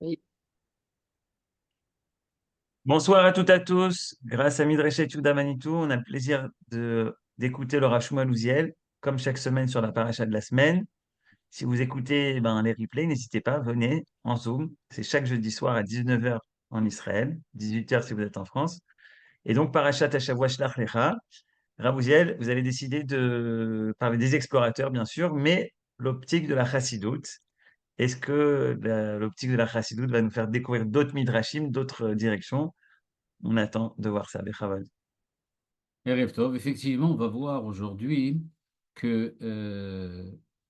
Oui. Bonsoir à toutes et à tous. Grâce à Midrashet Yehuda Manitou, on a le plaisir d'écouter le Rav Shmuel Uziel, comme chaque semaine sur la paracha de la semaine. Si vous écoutez les replays, n'hésitez pas, venez en Zoom. C'est chaque jeudi soir à 19 heures en Israël, 18 heures si vous êtes en France. Et donc, parachat Hashavua Shlach Lecha. Rav Uziel, vous avez décidé de parler des explorateurs, bien sûr, mais l'optique de la Chassidoute. Est-ce que l'optique de la Chassidoute va nous faire découvrir d'autres midrashim, d'autres directions? On attend de voir ça, Bechavod. Erev Tov, effectivement, on va voir aujourd'hui que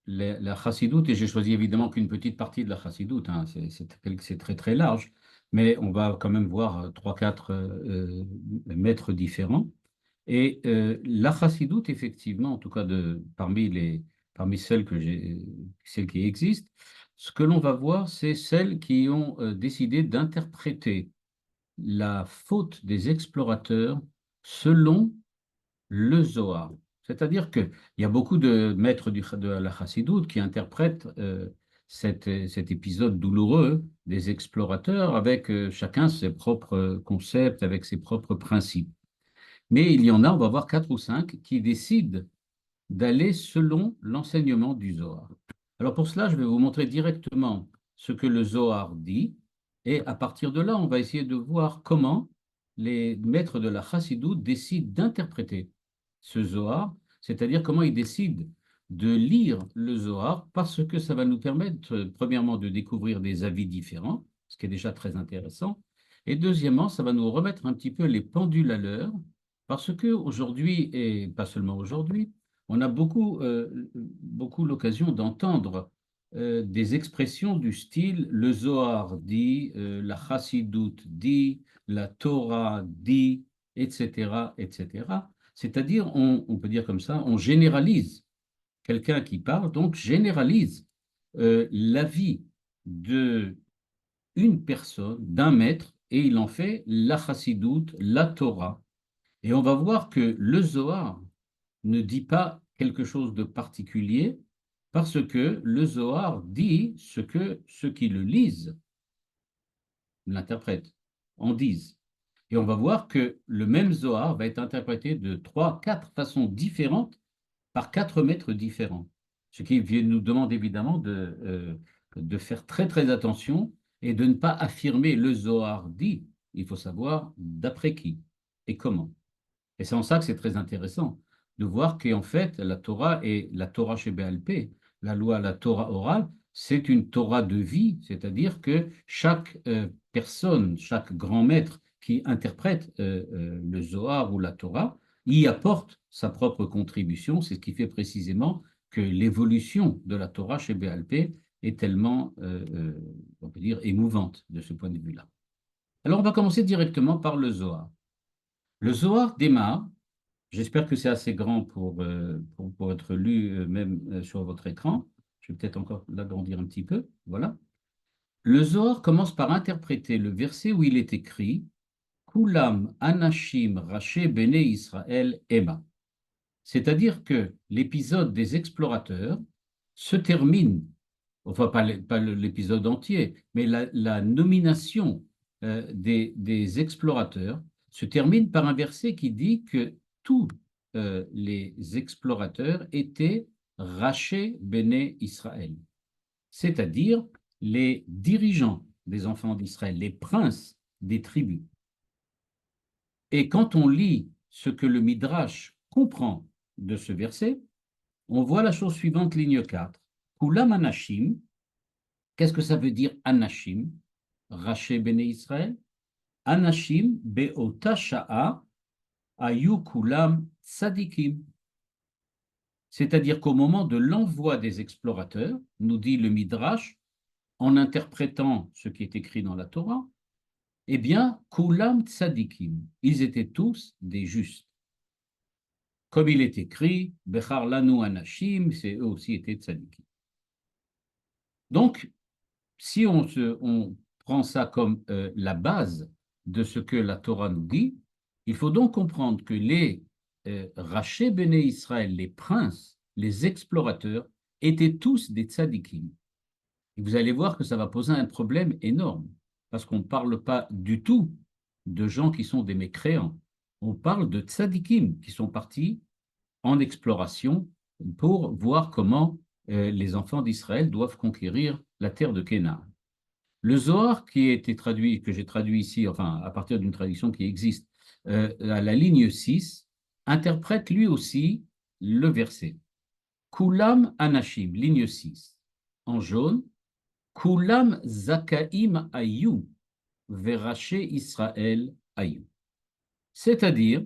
la chassidoute, et j'ai choisi évidemment qu'une petite partie de la chassidoute, hein, c'est très très large, mais on va quand même voir trois, quatre maîtres différents. Et la chassidoute, effectivement, en tout cas parmi celles qui existent, ce que l'on va voir, c'est celles qui ont décidé d'interpréter la faute des explorateurs selon le Zohar. C'est-à-dire qu'il y a beaucoup de maîtres de la Chassidoute qui interprètent cet épisode douloureux des explorateurs avec chacun ses propres concepts, avec ses propres principes. Mais il y en a, on va voir quatre ou cinq, qui décident d'aller selon l'enseignement du Zohar. Alors pour cela, je vais vous montrer directement ce que le Zohar dit, et à partir de là, on va essayer de voir comment les maîtres de la Chassidoute décident d'interpréter ce Zohar, c'est-à-dire comment ils décident de lire le Zohar, parce que ça va nous permettre, premièrement, de découvrir des avis différents, ce qui est déjà très intéressant, et deuxièmement, ça va nous remettre un petit peu les pendules à l'heure, parce que aujourd'hui, et pas seulement aujourd'hui, on a beaucoup l'occasion d'entendre des expressions du style le Zohar dit, la Chassidoute dit, la Torah dit, etc., etc. C'est-à-dire, on peut dire comme ça, on généralise. Quelqu'un qui parle, donc, généralise l'avis de une personne, d'un maître, et il en fait la Chassidoute, la Torah. Et on va voir que le Zohar ne dit pas quelque chose de particulier parce que le Zohar dit ce que ceux qui le lisent, l'interprètent, en disent. Et on va voir que le même Zohar va être interprété de trois, quatre façons différentes par quatre maîtres différents. Ce qui nous demande évidemment de faire très très attention et de ne pas affirmer le Zohar dit. Il faut savoir d'après qui et comment. Et c'est en ça que c'est très intéressant de voir qu'en fait, la Torah et la Torah chez Béalpé, la loi, la Torah orale, c'est une Torah de vie, c'est-à-dire que chaque personne, chaque grand maître qui interprète le Zohar ou la Torah, y apporte sa propre contribution. C'est ce qui fait précisément que l'évolution de la Torah chez Béalpé est tellement, on peut dire, émouvante de ce point de vue-là. Alors, on va commencer directement par le Zohar. Le Zohar démarre. J'espère que c'est assez grand pour être lu même sur votre écran. Je vais peut-être encore l'agrandir un petit peu. Voilà. Le Zohar commence par interpréter le verset où il est écrit Kulam Anashim Raché Bene Israël Ema. C'est-à-dire que l'épisode des explorateurs se termine, enfin pas l'épisode entier, mais la nomination des explorateurs se termine par un verset qui dit que tous les explorateurs étaient rachés béné Israël, c'est-à-dire les dirigeants des enfants d'Israël, les princes des tribus. Et quand on lit ce que le Midrash comprend de ce verset, on voit la chose suivante, ligne 4. Kulam Anashim, qu'est-ce que ça veut dire Anashim? Raché béné Israël. Anashim be'ota sha'a ayu kulam tzadikim. C'est-à-dire qu'au moment de l'envoi des explorateurs, nous dit le Midrash, en interprétant ce qui est écrit dans la Torah, eh bien, kulam tzadikim, ils étaient tous des justes. Comme il est écrit, Bechar lanu anashim, c'est eux aussi étaient tzadikim. Donc, si on prend ça comme la base de ce que la Torah nous dit, il faut donc comprendre que les Rachés Béné Israël, les princes, les explorateurs, étaient tous des tzadikim. Et vous allez voir que ça va poser un problème énorme, parce qu'on ne parle pas du tout de gens qui sont des mécréants. On parle de tzadikim qui sont partis en exploration pour voir comment les enfants d'Israël doivent conquérir la terre de Canaan. Le Zohar qui a été traduit, que j'ai traduit ici, enfin à partir d'une traduction qui existe, à la ligne 6, interprète lui aussi le verset. Kulam Anashim, ligne 6, en jaune. Kulam Zakaim Ayu, Veraché Israël Ayu. C'est-à-dire,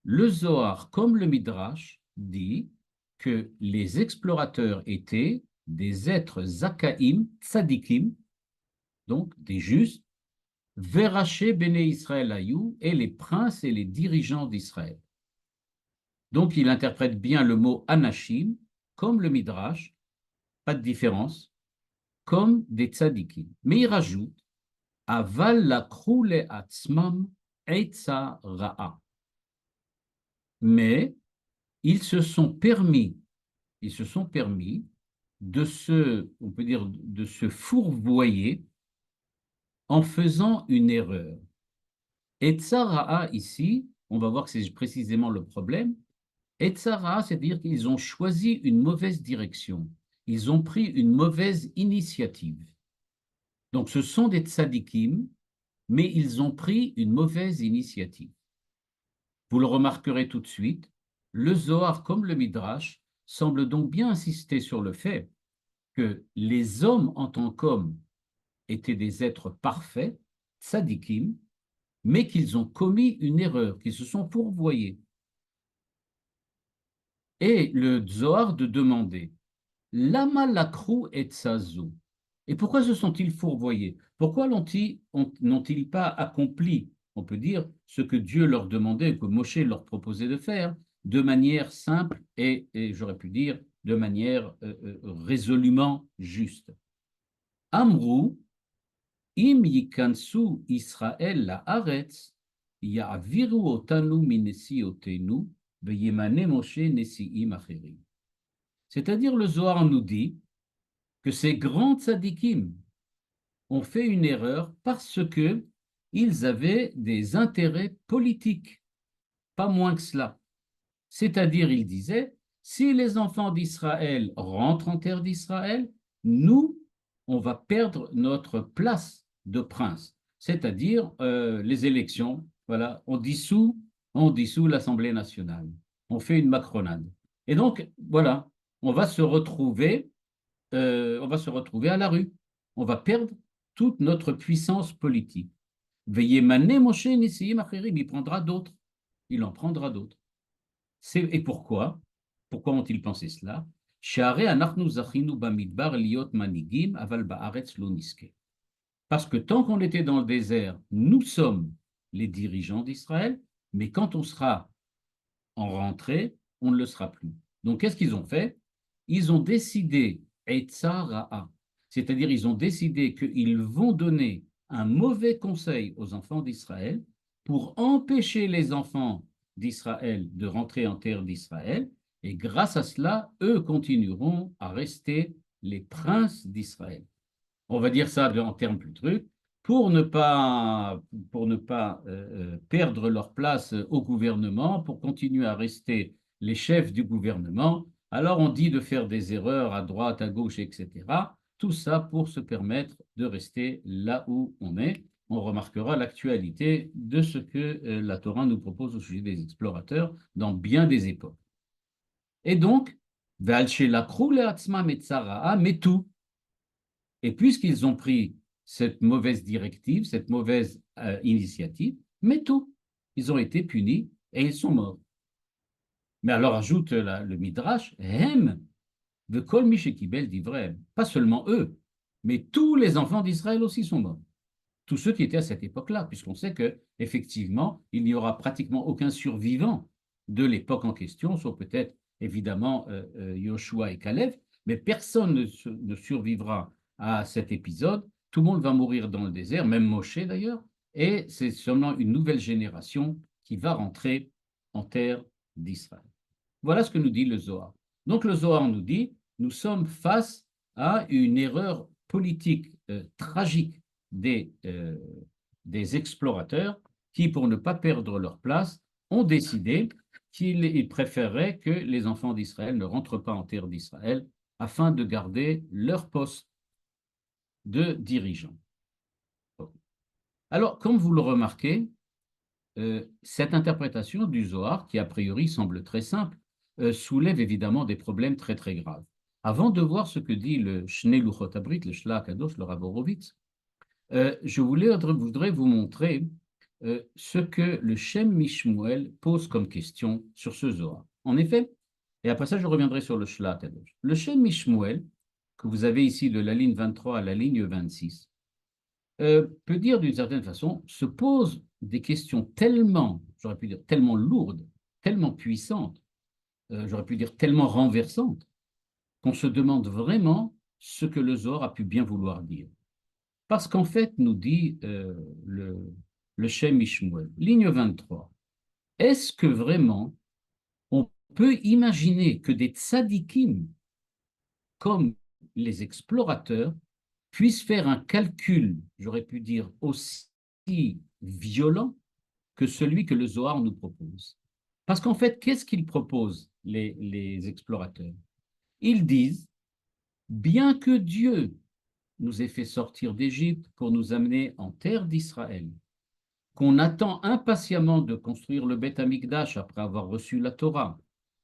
le Zohar, comme le Midrash, dit que les explorateurs étaient des êtres Zakaim, Tzadikim, donc des justes, Veraché Béné Israël Ayu, et les princes et les dirigeants d'Israël. Donc il interprète bien le mot Anashim, comme le Midrash, pas de différence, comme des tzadikim. Mais il rajoute Aval lakru le'atzmam eitza ra'a. Mais ils se sont permis, de se, on peut dire, de se fourvoyer en faisant une erreur. Eitza ra'a ici, on va voir que c'est précisément le problème. Eitza ra'a, c'est-à-dire qu'ils ont choisi une mauvaise direction. Ils ont pris une mauvaise initiative. Donc ce sont des tzadikim, mais ils ont pris une mauvaise initiative. Vous le remarquerez tout de suite, le Zohar comme le Midrash semble donc bien insister sur le fait que les hommes en tant qu'hommes étaient des êtres parfaits, tzadikim, mais qu'ils ont commis une erreur, qu'ils se sont fourvoyés. Et le Zohar de demander Lama lakru et tzazu. Et pourquoi se sont-ils fourvoyés? Pourquoi n'ont-ils pas accompli, on peut dire, ce que Dieu leur demandait, que Moshe leur proposait de faire, de manière simple et j'aurais pu dire, de manière résolument juste? Amrou, im yikansu Israël la aretz, ya'aviru otanu minesiotenu, veyemane Moshe nesiim acherim. C'est-à-dire, le Zohar nous dit que ces grands tzadikim ont fait une erreur parce que ils avaient des intérêts politiques, pas moins que cela. C'est-à-dire, ils disaient, si les enfants d'Israël rentrent en terre d'Israël, nous, on va perdre notre place de prince, c'est-à-dire les élections. Voilà, on dissout l'Assemblée nationale, on fait une macronade. Et donc, voilà, on va se retrouver à la rue. On va perdre toute notre puissance politique. Veillez mané Moshe Nesiim Acherim, il prendra d'autres. Il en prendra d'autres. Et pourquoi? Pourquoi ont-ils pensé cela? Parce que tant qu'on était dans le désert, nous sommes les dirigeants d'Israël, mais quand on sera en rentrée, on ne le sera plus. Donc, qu'est-ce qu'ils ont fait? Ils ont décidé, c'est-à-dire ils ont décidé qu'ils vont donner un mauvais conseil aux enfants d'Israël pour empêcher les enfants d'Israël de rentrer en terre d'Israël, et grâce à cela, eux continueront à rester les princes d'Israël. On va dire ça en termes plus trucs, pour ne pas perdre leur place au gouvernement, pour continuer à rester les chefs du gouvernement. Alors on dit de faire des erreurs à droite, à gauche, etc. Tout ça pour se permettre de rester là où on est. On remarquera l'actualité de ce que la Torah nous propose au sujet des explorateurs dans bien des époques. Et donc, mais tout. Et puisqu'ils ont pris cette mauvaise directive, cette mauvaise initiative, mais tout, ils ont été punis et ils sont morts. Mais alors ajoute le Midrash, Hem, de Kol Mishekibel d'Ivrem, pas seulement eux, mais tous les enfants d'Israël aussi sont morts. Tous ceux qui étaient à cette époque-là, puisqu'on sait que effectivement, il n'y aura pratiquement aucun survivant de l'époque en question, sauf peut-être évidemment Yoshua et Caleb, mais personne ne survivra à cet épisode. Tout le monde va mourir dans le désert, même Moshe d'ailleurs, et c'est seulement une nouvelle génération qui va rentrer en terre d'Israël. Voilà ce que nous dit le Zohar. Donc le Zohar nous dit, nous sommes face à une erreur politique tragique des explorateurs qui, pour ne pas perdre leur place, ont décidé qu'ils préféreraient que les enfants d'Israël ne rentrent pas en terre d'Israël afin de garder leur poste de dirigeant. Alors, comme vous le remarquez, cette interprétation du Zohar, qui a priori semble très simple, soulève évidemment des problèmes très très graves. Avant de voir ce que dit le Shnei Luchot Abrit, le Shla Kadosh, le Rav Horowitz, je voudrais vous montrer ce que le Shem Mishmuel pose comme question sur ce Zohar. En effet, et après ça je reviendrai sur le Shla Kadosh. Le Shem Mishmuel, que vous avez ici de la ligne 23 à la ligne 26, peut dire d'une certaine façon, se pose des questions tellement, j'aurais pu dire, tellement lourdes, tellement puissantes, j'aurais pu dire tellement renversantes, qu'on se demande vraiment ce que le Zohar a pu bien vouloir dire. Parce qu'en fait, nous dit le Shem Mishmuel, ligne 23, est-ce que vraiment on peut imaginer que des tzadikim, comme les explorateurs, puissent faire un calcul, j'aurais pu dire, aussi violent que celui que le Zohar nous propose? Parce qu'en fait, qu'est-ce qu'ils proposent, les explorateurs? Ils disent, bien que Dieu nous ait fait sortir d'Égypte pour nous amener en terre d'Israël, qu'on attend impatiemment de construire le Beth Amikdash après avoir reçu la Torah,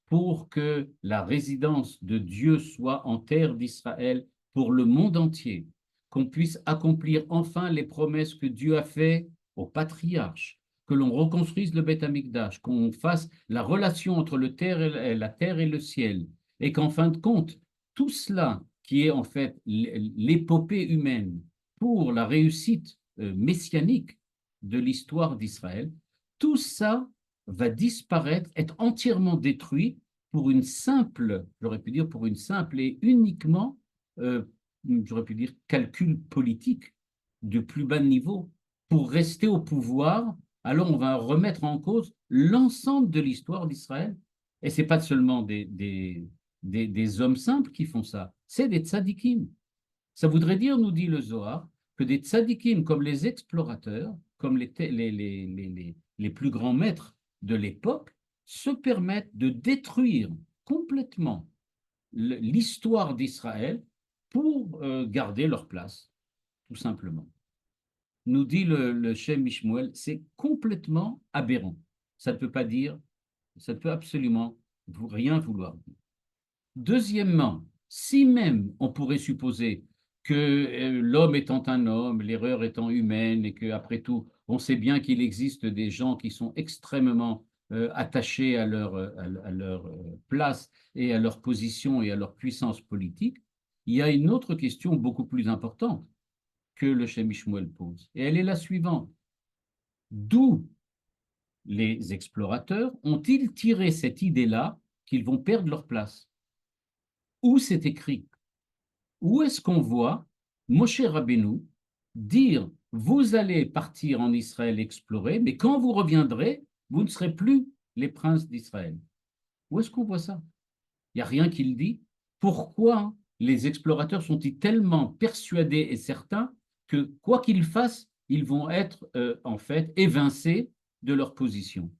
pour que la résidence de Dieu soit en terre d'Israël pour le monde entier, qu'on puisse accomplir enfin les promesses que Dieu a faites aux patriarches, que l'on reconstruise le Beth Amikdash, qu'on fasse la relation entre la terre et le ciel, et qu'en fin de compte, tout cela qui est en fait l'épopée humaine pour la réussite messianique de l'histoire d'Israël, tout ça va disparaître, être entièrement détruit pour une simple, j'aurais pu dire, pour une simple et uniquement, j'aurais pu dire, calcul politique du plus bas niveau. Pour rester au pouvoir, alors on va remettre en cause l'ensemble de l'histoire d'Israël. Et ce n'est pas seulement des hommes simples qui font ça, c'est des tzadikim. Ça voudrait dire, nous dit le Zohar, que des tzadikim comme les explorateurs, comme les plus grands maîtres de l'époque, se permettent de détruire complètement l'histoire d'Israël pour garder leur place, tout simplement. Nous dit le Shem Mishmuel, c'est complètement aberrant. Ça ne peut pas dire, ça ne peut absolument rien vouloir dire. Deuxièmement, si même on pourrait supposer que l'homme étant un homme, l'erreur étant humaine, et qu'après tout, on sait bien qu'il existe des gens qui sont extrêmement attachés à leur place et à leur position et à leur puissance politique, il y a une autre question beaucoup plus importante que le Shem Mishmuel pose. Et elle est la suivante. D'où les explorateurs ont-ils tiré cette idée-là qu'ils vont perdre leur place? Où c'est écrit? Où est-ce qu'on voit Moshe Rabbeinu dire vous allez partir en Israël explorer, mais quand vous reviendrez, vous ne serez plus les princes d'Israël? Où est-ce qu'on voit ça? Il n'y a rien qui le dit. Pourquoi les explorateurs sont-ils tellement persuadés et certains que quoi qu'ils fassent, ils vont être en fait évincés de leur position?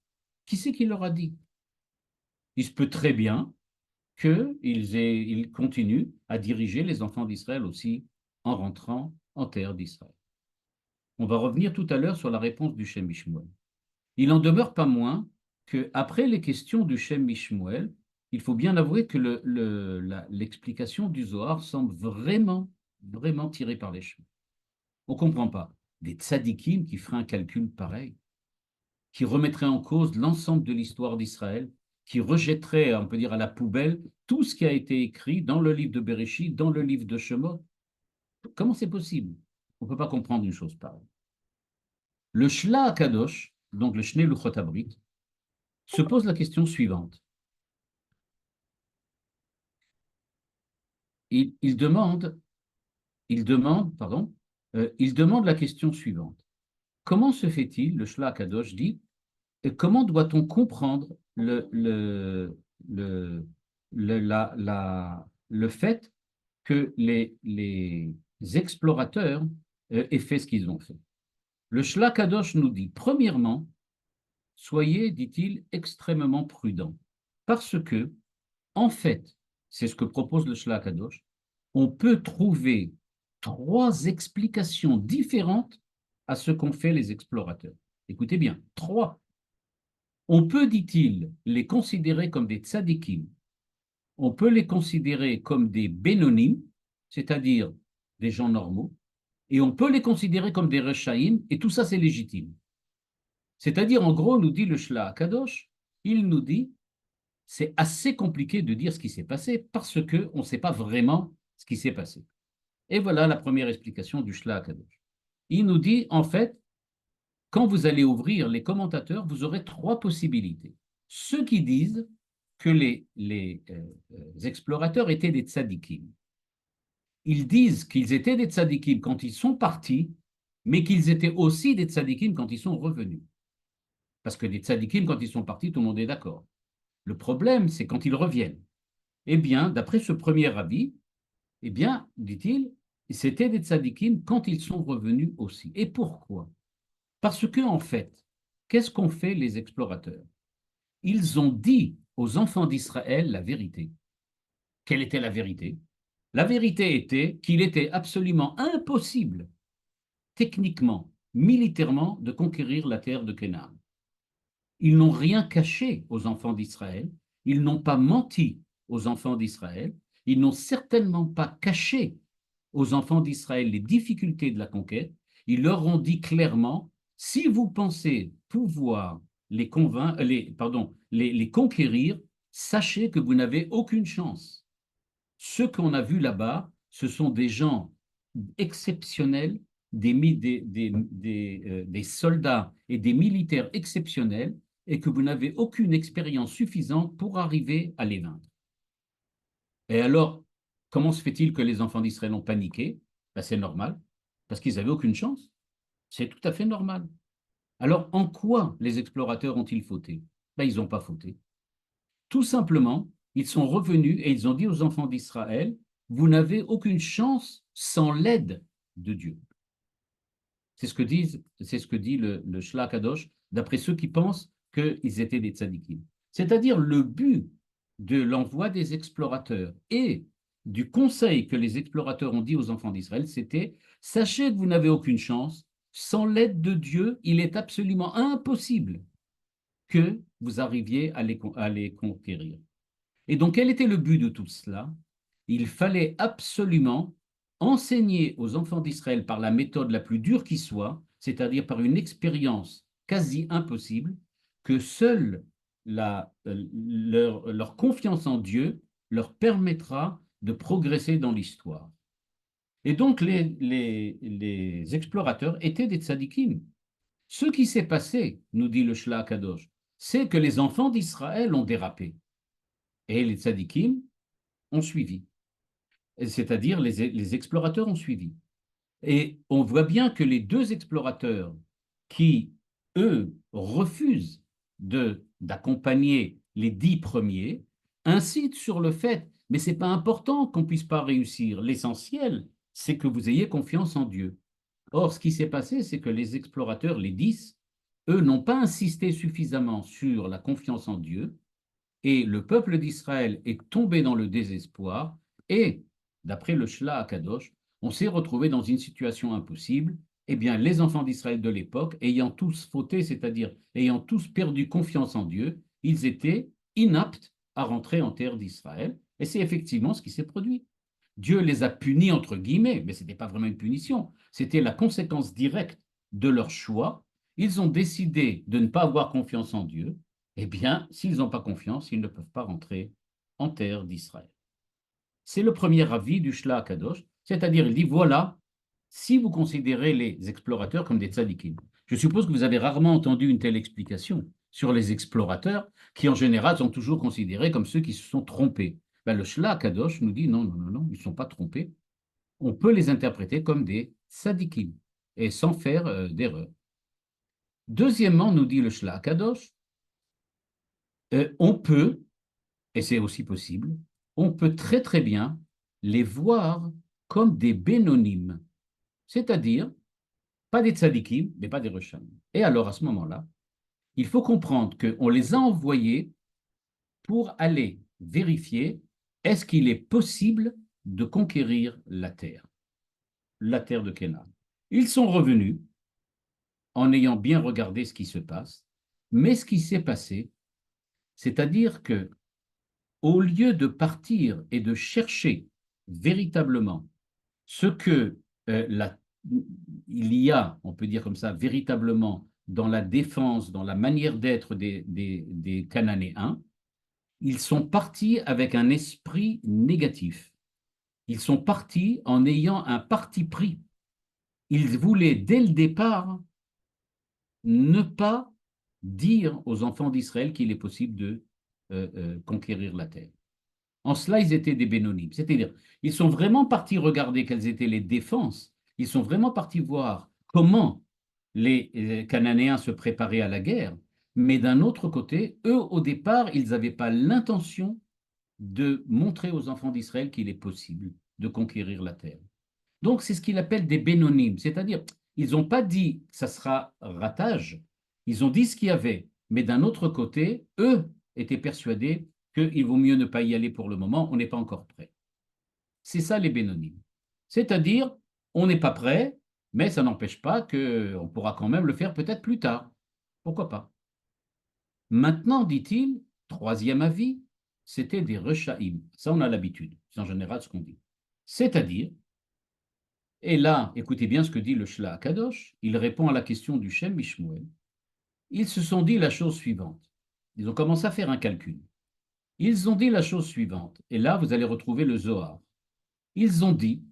Qui c'est qui leur a dit? Il se peut très bien qu'ils continuent à diriger les enfants d'Israël aussi en rentrant en terre d'Israël. On va revenir tout à l'heure sur la réponse du Shem Mishmuel. Il n'en demeure pas moins qu'après les questions du Shem Mishmuel, il faut bien avouer que l'explication du Zohar semble vraiment, vraiment tirée par les cheveux. On ne comprend pas. Des tzadikim qui feraient un calcul pareil, qui remettraient en cause l'ensemble de l'histoire d'Israël, qui rejetterait, on peut dire, à la poubelle tout ce qui a été écrit dans le livre de Bereshit, dans le livre de Shemot. Comment c'est possible? On ne peut pas comprendre une chose pareille. Le Shla HaKadosh, donc le Shnei Luchot Abrit, se pose la question suivante. Il demande la question suivante. Comment se fait-il, le Shla HaKadosh dit, comment doit-on comprendre le fait que explorateurs aient fait ce qu'ils ont fait. Le Shla Kadosh nous dit, premièrement, soyez, dit-il, extrêmement prudents, parce que, en fait, c'est ce que propose le Shla Kadosh, on peut trouver trois explications différentes à ce qu'ont fait les explorateurs. Écoutez bien, trois. On peut, dit-il, les considérer comme des tzadikim, on peut les considérer comme des bénonim, c'est-à-dire des gens normaux, et on peut les considérer comme des rechaïm, et tout ça c'est légitime. C'est-à-dire, en gros, nous dit le Shla Kadosh, il nous dit, c'est assez compliqué de dire ce qui s'est passé parce qu'on ne sait pas vraiment ce qui s'est passé. Et voilà la première explication du Shla Kadosh. Il nous dit, en fait, quand vous allez ouvrir les commentateurs, vous aurez trois possibilités. Ceux qui disent que les explorateurs étaient des tzadikim. Ils disent qu'ils étaient des tzadikim quand ils sont partis, mais qu'ils étaient aussi des tzadikim quand ils sont revenus. Parce que des tzadikim, quand ils sont partis, tout le monde est d'accord. Le problème, c'est quand ils reviennent. Eh bien, d'après ce premier avis, eh bien, dit-il, c'était des tzadikim quand ils sont revenus aussi. Et pourquoi? Parce que, en fait, qu'est-ce qu'ont fait les explorateurs? Ils ont dit aux enfants d'Israël la vérité. Quelle était la vérité? La vérité était qu'il était absolument impossible, techniquement, militairement, de conquérir la terre de Canaan. Ils n'ont rien caché aux enfants d'Israël, ils n'ont pas menti aux enfants d'Israël, ils n'ont certainement pas caché aux enfants d'Israël les difficultés de la conquête, ils leur ont dit clairement, si vous pensez pouvoir les convaincre, les conquérir, sachez que vous n'avez aucune chance. Ce qu'on a vu là-bas, ce sont des gens exceptionnels, des soldats et des militaires exceptionnels, et que vous n'avez aucune expérience suffisante pour arriver à les vaincre. Et alors, comment se fait-il que les enfants d'Israël ont paniqué? Ben, c'est normal, parce qu'ils n'avaient aucune chance. C'est tout à fait normal. Alors, en quoi les explorateurs ont-ils fauté? Ben, ils n'ont pas fauté. Tout simplement, ils sont revenus et ils ont dit aux enfants d'Israël, vous n'avez aucune chance sans l'aide de Dieu. C'est ce que dit le Shla Kadosh, d'après ceux qui pensent qu'ils étaient des tzadikim. C'est-à-dire le but de l'envoi des explorateurs et du conseil que les explorateurs ont dit aux enfants d'Israël, c'était sachez que vous n'avez aucune chance, sans l'aide de Dieu, il est absolument impossible que vous arriviez à les conquérir. Et donc, quel était le but de tout cela? Il fallait absolument enseigner aux enfants d'Israël par la méthode la plus dure qui soit, c'est-à-dire par une expérience quasi impossible, que seule leur confiance en Dieu leur permettra de progresser dans l'histoire. Et donc, les explorateurs étaient des tzadikim. Ce qui s'est passé, nous dit le Shla Kadosh, c'est que les enfants d'Israël ont dérapé. Et les tzadikim ont suivi. C'est-à-dire les explorateurs ont suivi. Et on voit bien que les deux explorateurs qui, eux, refusent d'accompagner les 10 premiers, incitent sur le fait, mais ce n'est pas important qu'on ne puisse pas réussir. L'essentiel, c'est que vous ayez confiance en Dieu. Or, ce qui s'est passé, c'est que les explorateurs, les 10, eux, n'ont pas insisté suffisamment sur la confiance en Dieu, et le peuple d'Israël est tombé dans le désespoir, et, d'après le Shla Akadosh, on s'est retrouvé dans une situation impossible. Eh bien, les enfants d'Israël de l'époque, ayant tous fauté, c'est-à-dire ayant tous perdu confiance en Dieu, ils étaient inaptes à rentrer en terre d'Israël, et c'est effectivement ce qui s'est produit. Dieu les a punis, entre guillemets, mais ce n'était pas vraiment une punition, c'était la conséquence directe de leur choix. Ils ont décidé de ne pas avoir confiance en Dieu, eh bien, s'ils n'ont pas confiance, ils ne peuvent pas rentrer en terre d'Israël. C'est le premier avis du Shla Kadosh, c'est-à-dire il dit, voilà, si vous considérez les explorateurs comme des tzadikim. Je suppose que vous avez rarement entendu une telle explication sur les explorateurs, qui en général sont toujours considérés comme ceux qui se sont trompés. Ben, le Shla Kadosh nous dit, non, non, non, non, ils ne sont pas trompés. On peut les interpréter comme des tzadikim, et sans faire d'erreur. Deuxièmement, nous dit le Shla Kadosh, on peut, et c'est aussi possible, on peut très très bien les voir comme des bénonymes, c'est-à-dire pas des tzadikim, mais pas des rechaim. Et alors, à ce moment-là, il faut comprendre qu'on les a envoyés pour aller vérifier est-ce qu'il est possible de conquérir la terre de Canaan. Ils sont revenus en ayant bien regardé ce qui se passe, mais ce qui s'est passé, c'est-à-dire que au lieu de partir et de chercher véritablement ce que il y a, on peut dire comme ça, véritablement dans la défense, dans la manière d'être des Cananéens, ils sont partis avec un esprit négatif. Ils sont partis en ayant un parti pris. Ils voulaient dès le départ ne pas dire aux enfants d'Israël qu'il est possible de conquérir la terre. En cela, ils étaient des bénonymes. C'est-à-dire, ils sont vraiment partis regarder quelles étaient les défenses. Ils sont vraiment partis voir comment les Cananéens se préparaient à la guerre. Mais d'un autre côté, eux, au départ, ils n'avaient pas l'intention de montrer aux enfants d'Israël qu'il est possible de conquérir la terre. Donc, c'est ce qu'il appelle des bénonymes. C'est-à-dire, ils n'ont pas dit que ça sera ratage. Ils ont dit ce qu'il y avait. Mais d'un autre côté, eux étaient persuadés qu'il vaut mieux ne pas y aller pour le moment, on n'est pas encore prêt. C'est ça les bénonymes. C'est-à-dire, on n'est pas prêt, mais ça n'empêche pas qu'on pourra quand même le faire peut-être plus tard. Pourquoi pas? Maintenant, dit-il, troisième avis, c'était des rechaïm. Ça, on a l'habitude. C'est en général ce qu'on dit. C'est-à-dire, et là, écoutez bien ce que dit le Shla Kadosh, il répond à la question du Shem Mishmuel. Ils se sont dit la chose suivante. Ils ont commencé à faire un calcul. Ils ont dit la chose suivante, et là vous allez retrouver le Zohar. Ils ont dit,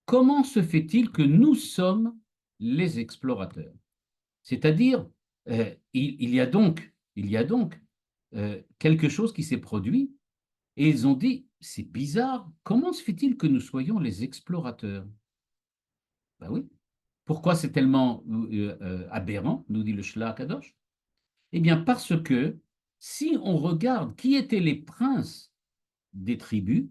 comment se fait-il que nous sommes les explorateurs? C'est-à-dire, il y a donc quelque chose qui s'est produit, et ils ont dit, c'est bizarre, comment se fait-il que nous soyons les explorateurs? Ben oui. Pourquoi c'est tellement aberrant, nous dit le Shla Kadosh? Eh bien parce que si on regarde qui étaient les princes des tribus,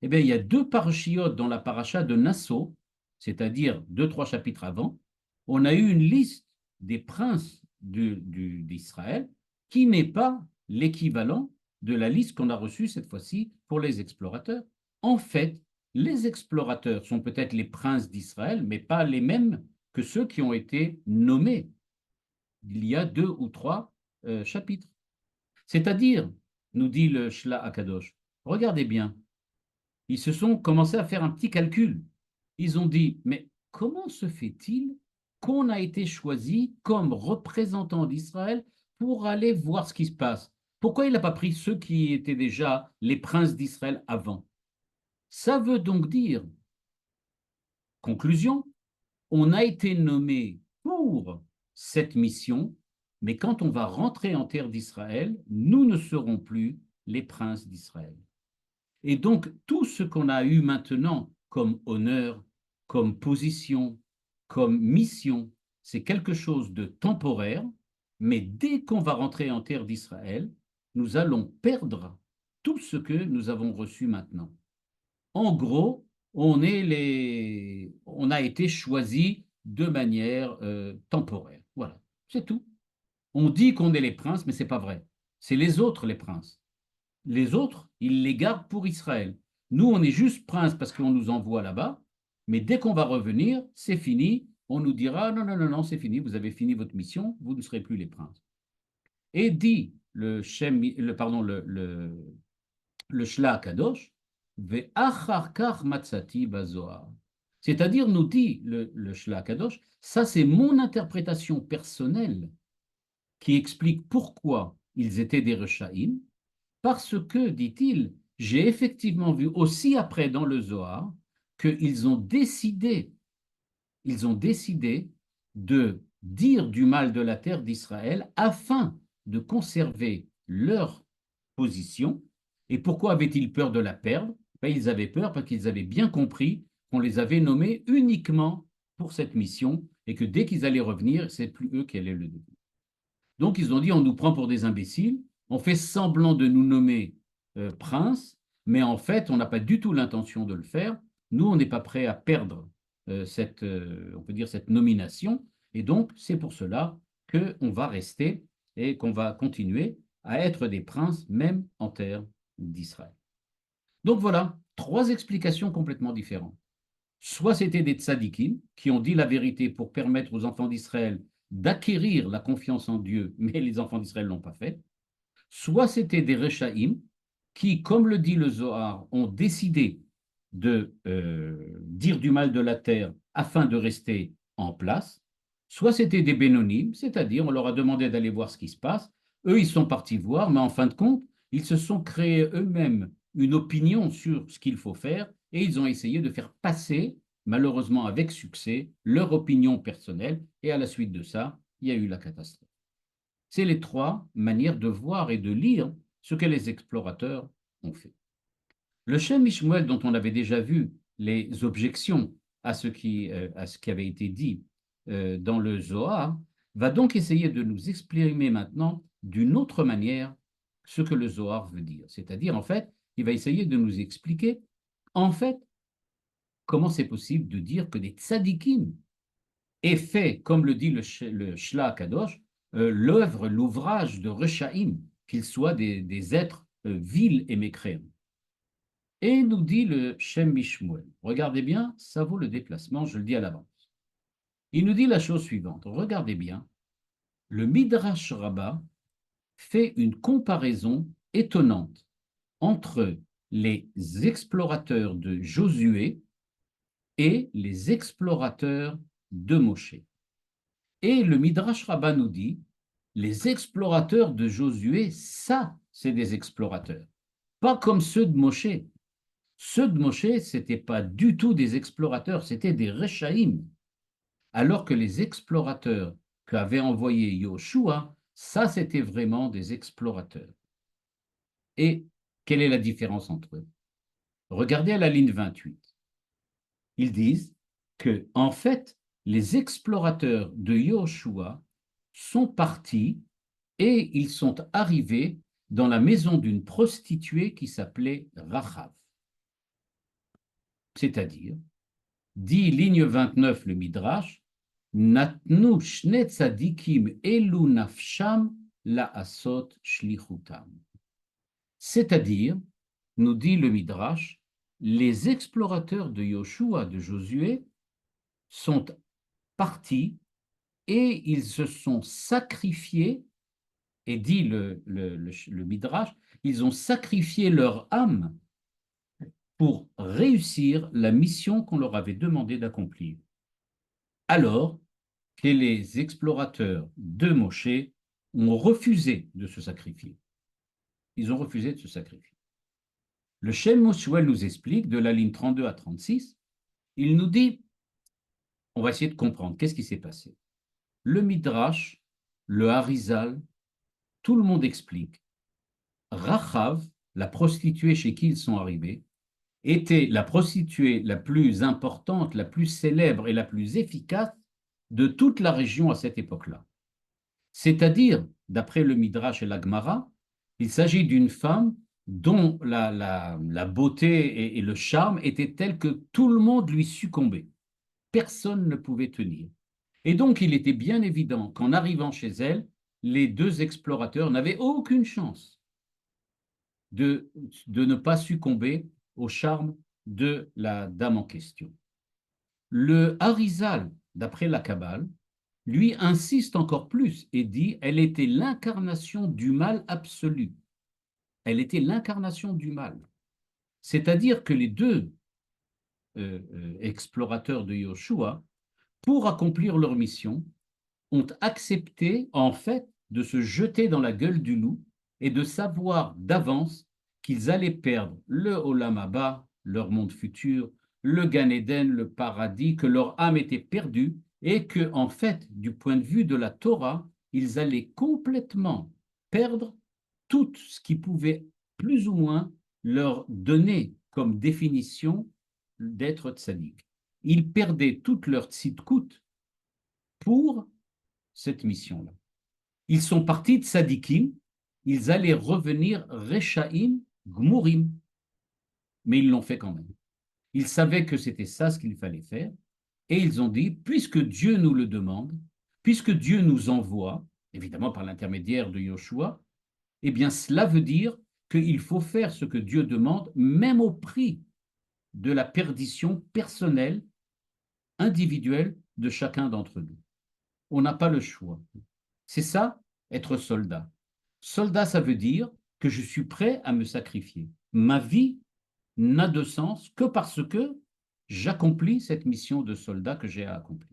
eh bien, il y a deux parachiotes dans la paracha de Nassau, c'est-à-dire deux, trois chapitres avant, on a eu une liste des princes d'Israël qui n'est pas l'équivalent de la liste qu'on a reçue cette fois-ci pour les explorateurs. En fait, les explorateurs sont peut-être les princes d'Israël, mais pas les mêmes que ceux qui ont été nommés il y a deux ou trois chapitres. C'est-à-dire, nous dit le Shla Akadosh, regardez bien, ils se sont commencé à faire un petit calcul. Ils ont dit, mais comment se fait-il qu'on a été choisi comme représentant d'Israël pour aller voir ce qui se passe? Pourquoi il n'a pas pris ceux qui étaient déjà les princes d'Israël avant? Ça veut donc dire, conclusion, on a été nommé pour cette mission, mais quand on va rentrer en terre d'Israël, nous ne serons plus les princes d'Israël. Et donc, tout ce qu'on a eu maintenant comme honneur, comme position, comme mission, c'est quelque chose de temporaire, mais dès qu'on va rentrer en terre d'Israël, nous allons perdre tout ce que nous avons reçu maintenant. En gros, on a été choisi de manière temporaire. Voilà, c'est tout. On dit qu'on est les princes, mais ce n'est pas vrai. C'est les autres les princes. Les autres, ils les gardent pour Israël. Nous, on est juste princes parce qu'on nous envoie là-bas, mais dès qu'on va revenir, c'est fini. On nous dira, non, non, non, non, c'est fini, vous avez fini votre mission, vous ne serez plus les princes. Et dit le Shla Kadosh, c'est-à-dire, nous dit le Shla Kadosh, ça c'est mon interprétation personnelle qui explique pourquoi ils étaient des Rechaïm, parce que, dit-il, j'ai effectivement vu aussi après dans le Zohar qu'ils ont décidé de dire du mal de la terre d'Israël afin de conserver leur position. Et pourquoi avaient-ils peur de la perdre? Ben, ils avaient peur parce qu'ils avaient bien compris qu'on les avait nommés uniquement pour cette mission et que dès qu'ils allaient revenir, c'est plus eux qui allaient le devenir. Donc ils ont dit, on nous prend pour des imbéciles, on fait semblant de nous nommer prince, mais en fait, on n'a pas du tout l'intention de le faire. Nous, on n'est pas prêt à perdre on peut dire, cette nomination. Et donc, c'est pour cela qu'on va rester et qu'on va continuer à être des princes, même en terre d'Israël. Donc voilà, trois explications complètement différentes. Soit c'était des tzadikim qui ont dit la vérité pour permettre aux enfants d'Israël d'acquérir la confiance en Dieu, mais les enfants d'Israël ne l'ont pas fait. Soit c'était des rechaïm qui, comme le dit le Zohar, ont décidé de dire du mal de la terre afin de rester en place. Soit c'était des bénonymes, c'est-à-dire on leur a demandé d'aller voir ce qui se passe. Eux, ils sont partis voir, mais en fin de compte, ils se sont créés eux-mêmes une opinion sur ce qu'il faut faire et ils ont essayé de faire passer, malheureusement avec succès, leur opinion personnelle. Et à la suite de ça, il y a eu la catastrophe. C'est les trois manières de voir et de lire ce que les explorateurs ont fait. Le Shem Ishmuel, dont on avait déjà vu les objections à ce qui avait été dit dans le Zohar, va donc essayer de nous exprimer maintenant d'une autre manière ce que le Zohar veut dire. C'est-à-dire, en fait, il va essayer de nous expliquer, en fait, comment c'est possible de dire que des tzadikim aient fait, comme le dit le Shla Kadosh, l'œuvre, l'ouvrage de Rechaim, qu'ils soient des êtres vils et mécréants. Et nous dit le Shem Mishmuel, regardez bien, ça vaut le déplacement, je le dis à l'avance. Il nous dit la chose suivante, regardez bien, le Midrash Rabbah fait une comparaison étonnante entre les explorateurs de Josué et les explorateurs de Moshe. Et le Midrash Rabbah nous dit, les explorateurs de Josué, ça, c'est des explorateurs. Pas comme ceux de Moshe. Ceux de Moshe, ce n'étaient pas du tout des explorateurs, c'était des Rechaïm. Alors que les explorateurs qu'avait envoyé Yoshua, ça, c'était vraiment des explorateurs. Et quelle est la différence entre eux? Regardez à la ligne 28. Ils disent que, en fait, les explorateurs de Yoshua sont partis et ils sont arrivés dans la maison d'une prostituée qui s'appelait Rachav. C'est-à-dire, dit ligne 29 le Midrash, Natnu shne tzadikim elu nafsham la asot shlichutam. C'est-à-dire, nous dit le Midrash, les explorateurs de Yoshua, de Josué, sont partis et ils se sont sacrifiés, et dit le Midrash, ils ont sacrifié leur âme pour réussir la mission qu'on leur avait demandé d'accomplir. Alors que les explorateurs de Moshe ont refusé de se sacrifier. Ils ont refusé de se sacrifier. Le Shem Moshuel nous explique, de la ligne 32 à 36, il nous dit, on va essayer de comprendre, qu'est-ce qui s'est passé? Le Midrash, le Harizal, tout le monde explique. Rachav, la prostituée chez qui ils sont arrivés, était la prostituée la plus importante, la plus célèbre et la plus efficace de toute la région à cette époque-là. C'est-à-dire, d'après le Midrash et la Gemara, il s'agit d'une femme dont la beauté et le charme étaient tels que tout le monde lui succombait. Personne ne pouvait tenir. Et donc, il était bien évident qu'en arrivant chez elle, les deux explorateurs n'avaient aucune chance de ne pas succomber au charme de la dame en question. Le Harizal, d'après la Kabbale, lui insiste encore plus et dit elle était l'incarnation du mal absolu. Elle était l'incarnation du mal. C'est-à-dire que les deux explorateurs de Yoshua, pour accomplir leur mission, ont accepté en fait de se jeter dans la gueule du loup et de savoir d'avance qu'ils allaient perdre le Olam Haba, leur monde futur, le Gan Eden, le paradis, que leur âme était perdue et que, en fait, du point de vue de la Torah, ils allaient complètement perdre tout ce qui pouvait plus ou moins leur donner comme définition d'être tzaddik. Ils perdaient toute leur tzidkout pour cette mission-là. Ils sont partis de tzadikim, ils allaient revenir rechaim, gmurim, mais ils l'ont fait quand même. Ils savaient que c'était ça ce qu'il fallait faire. Et ils ont dit, puisque Dieu nous le demande, puisque Dieu nous envoie, évidemment par l'intermédiaire de Yoshua, eh bien cela veut dire qu'il faut faire ce que Dieu demande, même au prix de la perdition personnelle, individuelle de chacun d'entre nous. On n'a pas le choix. C'est ça, être soldat. Soldat, ça veut dire que je suis prêt à me sacrifier. Ma vie n'a de sens que parce que j'accomplis cette mission de soldat que j'ai à accomplir.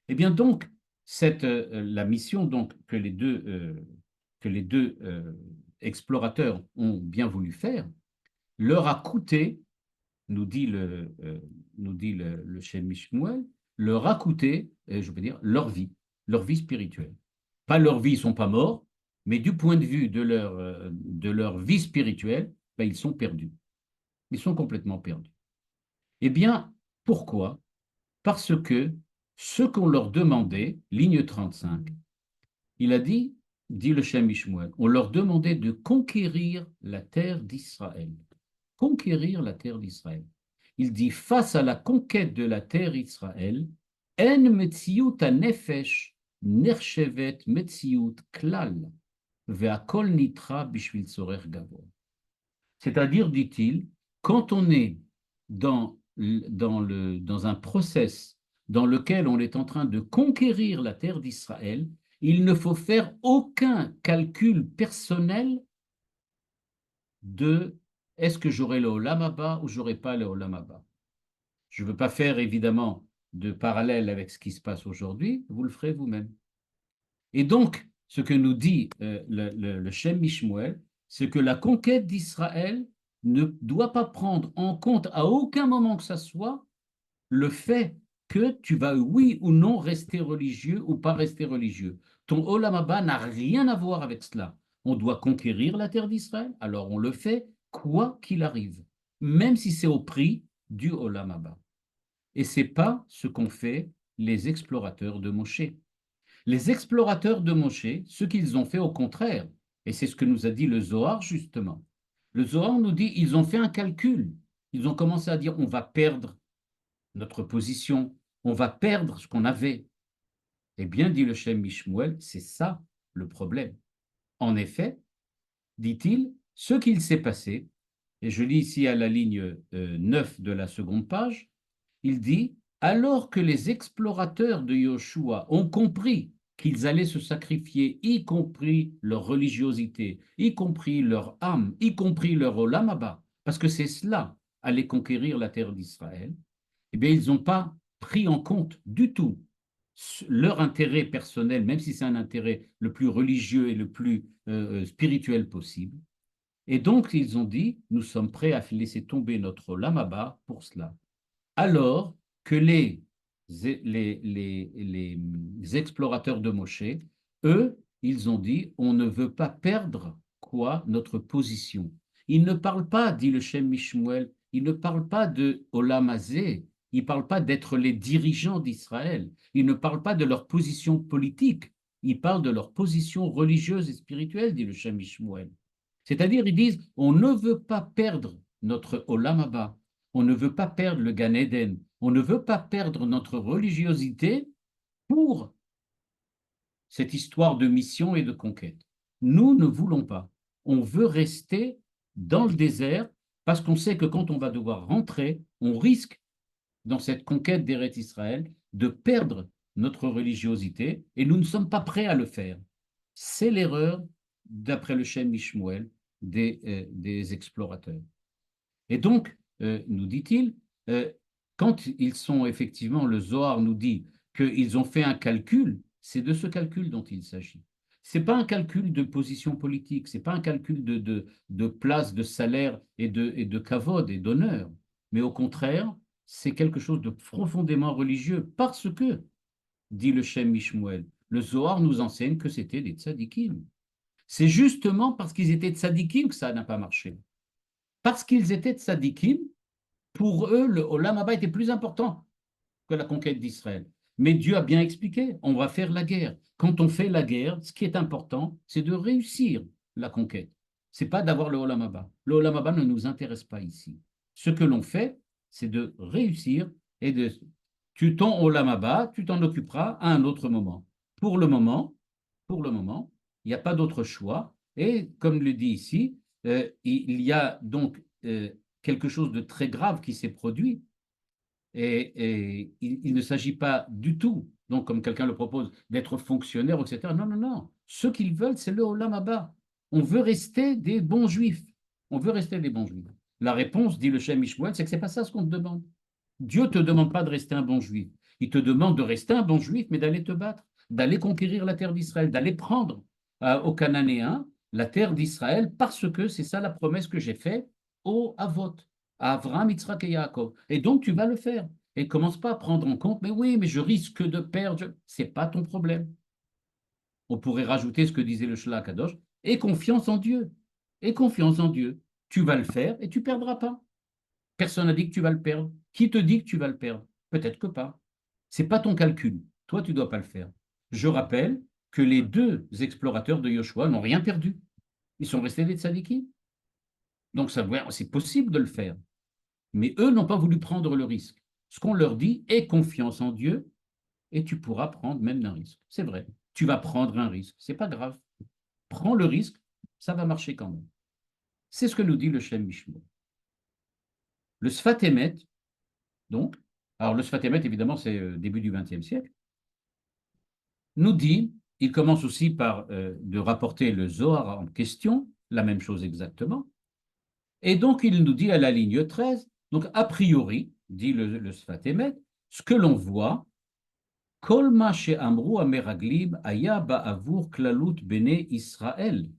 Eh bien donc, la mission donc, que les deux explorateurs ont bien voulu faire leur a coûté, nous dit le Shem Mishmuel, leur a coûté, je veux dire, leur vie spirituelle. Pas leur vie, ils ne sont pas morts, mais du point de vue de leur vie spirituelle, ben, ils sont perdus. Ils sont complètement perdus. Eh bien, pourquoi? Parce que ce qu'on leur demandait, ligne 35, il a dit le Shem Mishmuel, on leur demandait de conquérir la terre d'Israël. Conquérir la terre d'Israël. Il dit, face à la conquête de la terre d'Israël, en metziut nefesh nershevet metziut klal, ve'akol nitra bishvil tzorer gavor. C'est-à-dire, dit-il, quand on est dans un process dans lequel on est en train de conquérir la terre d'Israël, il ne faut faire aucun calcul personnel de est-ce que j'aurai le Olam Haba ou j'aurai pas le Olam Haba. Je ne veux pas faire évidemment de parallèle avec ce qui se passe aujourd'hui, vous le ferez vous-même. Et donc, ce que nous dit le Shem Mishmuel, c'est que la conquête d'Israël ne doit pas prendre en compte à aucun moment que ce soit le fait que tu vas, oui ou non, rester religieux ou pas rester religieux. Ton Olam Haba n'a rien à voir avec cela. On doit conquérir la terre d'Israël, alors on le fait quoi qu'il arrive, même si c'est au prix du Olam Haba. Et ce n'est pas ce qu'ont fait les explorateurs de Moshe. Les explorateurs de Moshe, ce qu'ils ont fait au contraire, et c'est ce que nous a dit le Zohar justement. Le Zohar nous dit ils ont fait un calcul. Ils ont commencé à dire on va perdre notre position, on va perdre ce qu'on avait. Eh bien, dit le Shem Mishmuel, c'est ça le problème. En effet, dit-il, ce qu'il s'est passé, et je lis ici à la ligne 9 de la seconde page, il dit, alors que les explorateurs de Yoshua ont compris qu'ils allaient se sacrifier, y compris leur religiosité, y compris leur âme, y compris leur Olam Haba, parce que c'est cela, aller conquérir la terre d'Israël, eh bien, ils n'ont pas pris en compte du tout leur intérêt personnel, même si c'est un intérêt le plus religieux et le plus spirituel possible. Et donc, ils ont dit, nous sommes prêts à laisser tomber notre Olam Haba pour cela. Alors que les explorateurs de Moshe, eux, ils ont dit, on ne veut pas perdre quoi notre position. Ils ne parlent pas, dit le Shem Mishmuel, ils ne parlent pas de Olam Hazé, ils ne parlent pas d'être les dirigeants d'Israël, ils ne parlent pas de leur position politique, ils parlent de leur position religieuse et spirituelle, dit le Shem Mishmuel. C'est-à-dire, ils disent, on ne veut pas perdre notre Olam Haba, on ne veut pas perdre le Gan Eden, on ne veut pas perdre notre religiosité pour cette histoire de mission et de conquête. Nous ne voulons pas. On veut rester dans le désert parce qu'on sait que quand on va devoir rentrer, on risque, dans cette conquête d'Eretz Israël, de perdre notre religiosité et nous ne sommes pas prêts à le faire. C'est l'erreur, d'après le Shem Mishmuel, des explorateurs. Et donc, nous dit-il, quand ils sont effectivement, le Zohar nous dit qu'ils ont fait un calcul, c'est de ce calcul dont il s'agit. Ce n'est pas un calcul de position politique, ce n'est pas un calcul de place, de salaire et de kavod et d'honneur, mais au contraire, c'est quelque chose de profondément religieux parce que, dit le Shem Mishmuel, le Zohar nous enseigne que c'était des tzadikim. C'est justement parce qu'ils étaient tzadikim que ça n'a pas marché. Parce qu'ils étaient tzadikim, pour eux, le Olam Haba était plus important que la conquête d'Israël. Mais Dieu a bien expliqué, on va faire la guerre. Quand on fait la guerre, ce qui est important, c'est de réussir la conquête. Ce n'est pas d'avoir le Olam Haba. Le Olam Haba ne nous intéresse pas ici. Ce que l'on fait, c'est de réussir et de... ton olam haba, tu t'en occuperas à un autre moment. Pour le moment, il n'y a pas d'autre choix. Et comme le dit ici, il y a donc quelque chose de très grave qui s'est produit. Et il ne s'agit pas du tout, donc comme quelqu'un le propose, d'être fonctionnaire, etc. Non, non, non. Ce qu'ils veulent, c'est le olam haba. On veut rester des bons juifs. On veut rester des bons juifs. La réponse, dit le Shem Mishmuel, c'est que ce n'est pas ça ce qu'on te demande. Dieu ne te demande pas de rester un bon juif. Il te demande de rester un bon juif, mais d'aller te battre, d'aller conquérir la terre d'Israël, d'aller prendre aux Cananéens la terre d'Israël, parce que c'est ça la promesse que j'ai faite aux Avot, à Avraham, Yitzhak et Yaakov. Et donc tu vas le faire. Et commence pas à prendre en compte, mais oui, mais je risque de perdre. C'est pas ton problème. On pourrait rajouter ce que disait le Shlach Kadosh, et confiance en Dieu. Et confiance en Dieu. Tu vas le faire et tu perdras pas. Personne n'a dit que tu vas le perdre. Qui te dit que tu vas le perdre? Peut-être que pas. C'est pas ton calcul. Toi, tu dois pas le faire. Je rappelle que les deux explorateurs de Yoshua n'ont rien perdu. Ils sont restés des tzadikim. Donc, c'est possible de le faire. Mais eux n'ont pas voulu prendre le risque. Ce qu'on leur dit, aie confiance en Dieu et tu pourras prendre même un risque. C'est vrai. Tu vas prendre un risque. C'est pas grave. Prends le risque, ça va marcher quand même. C'est ce que nous dit le Shem Mishmor. Le Sfat Emet, donc, alors le Sfat Emet, évidemment, c'est début du XXe siècle, nous dit, il commence aussi par de rapporter le Zohar en question, la même chose exactement, et donc il nous dit à la ligne 13, donc a priori, dit le Sfat Emet, ce que l'on voit, Kol ma she'amru ameraglim aya ba'avur klalut bene Israël.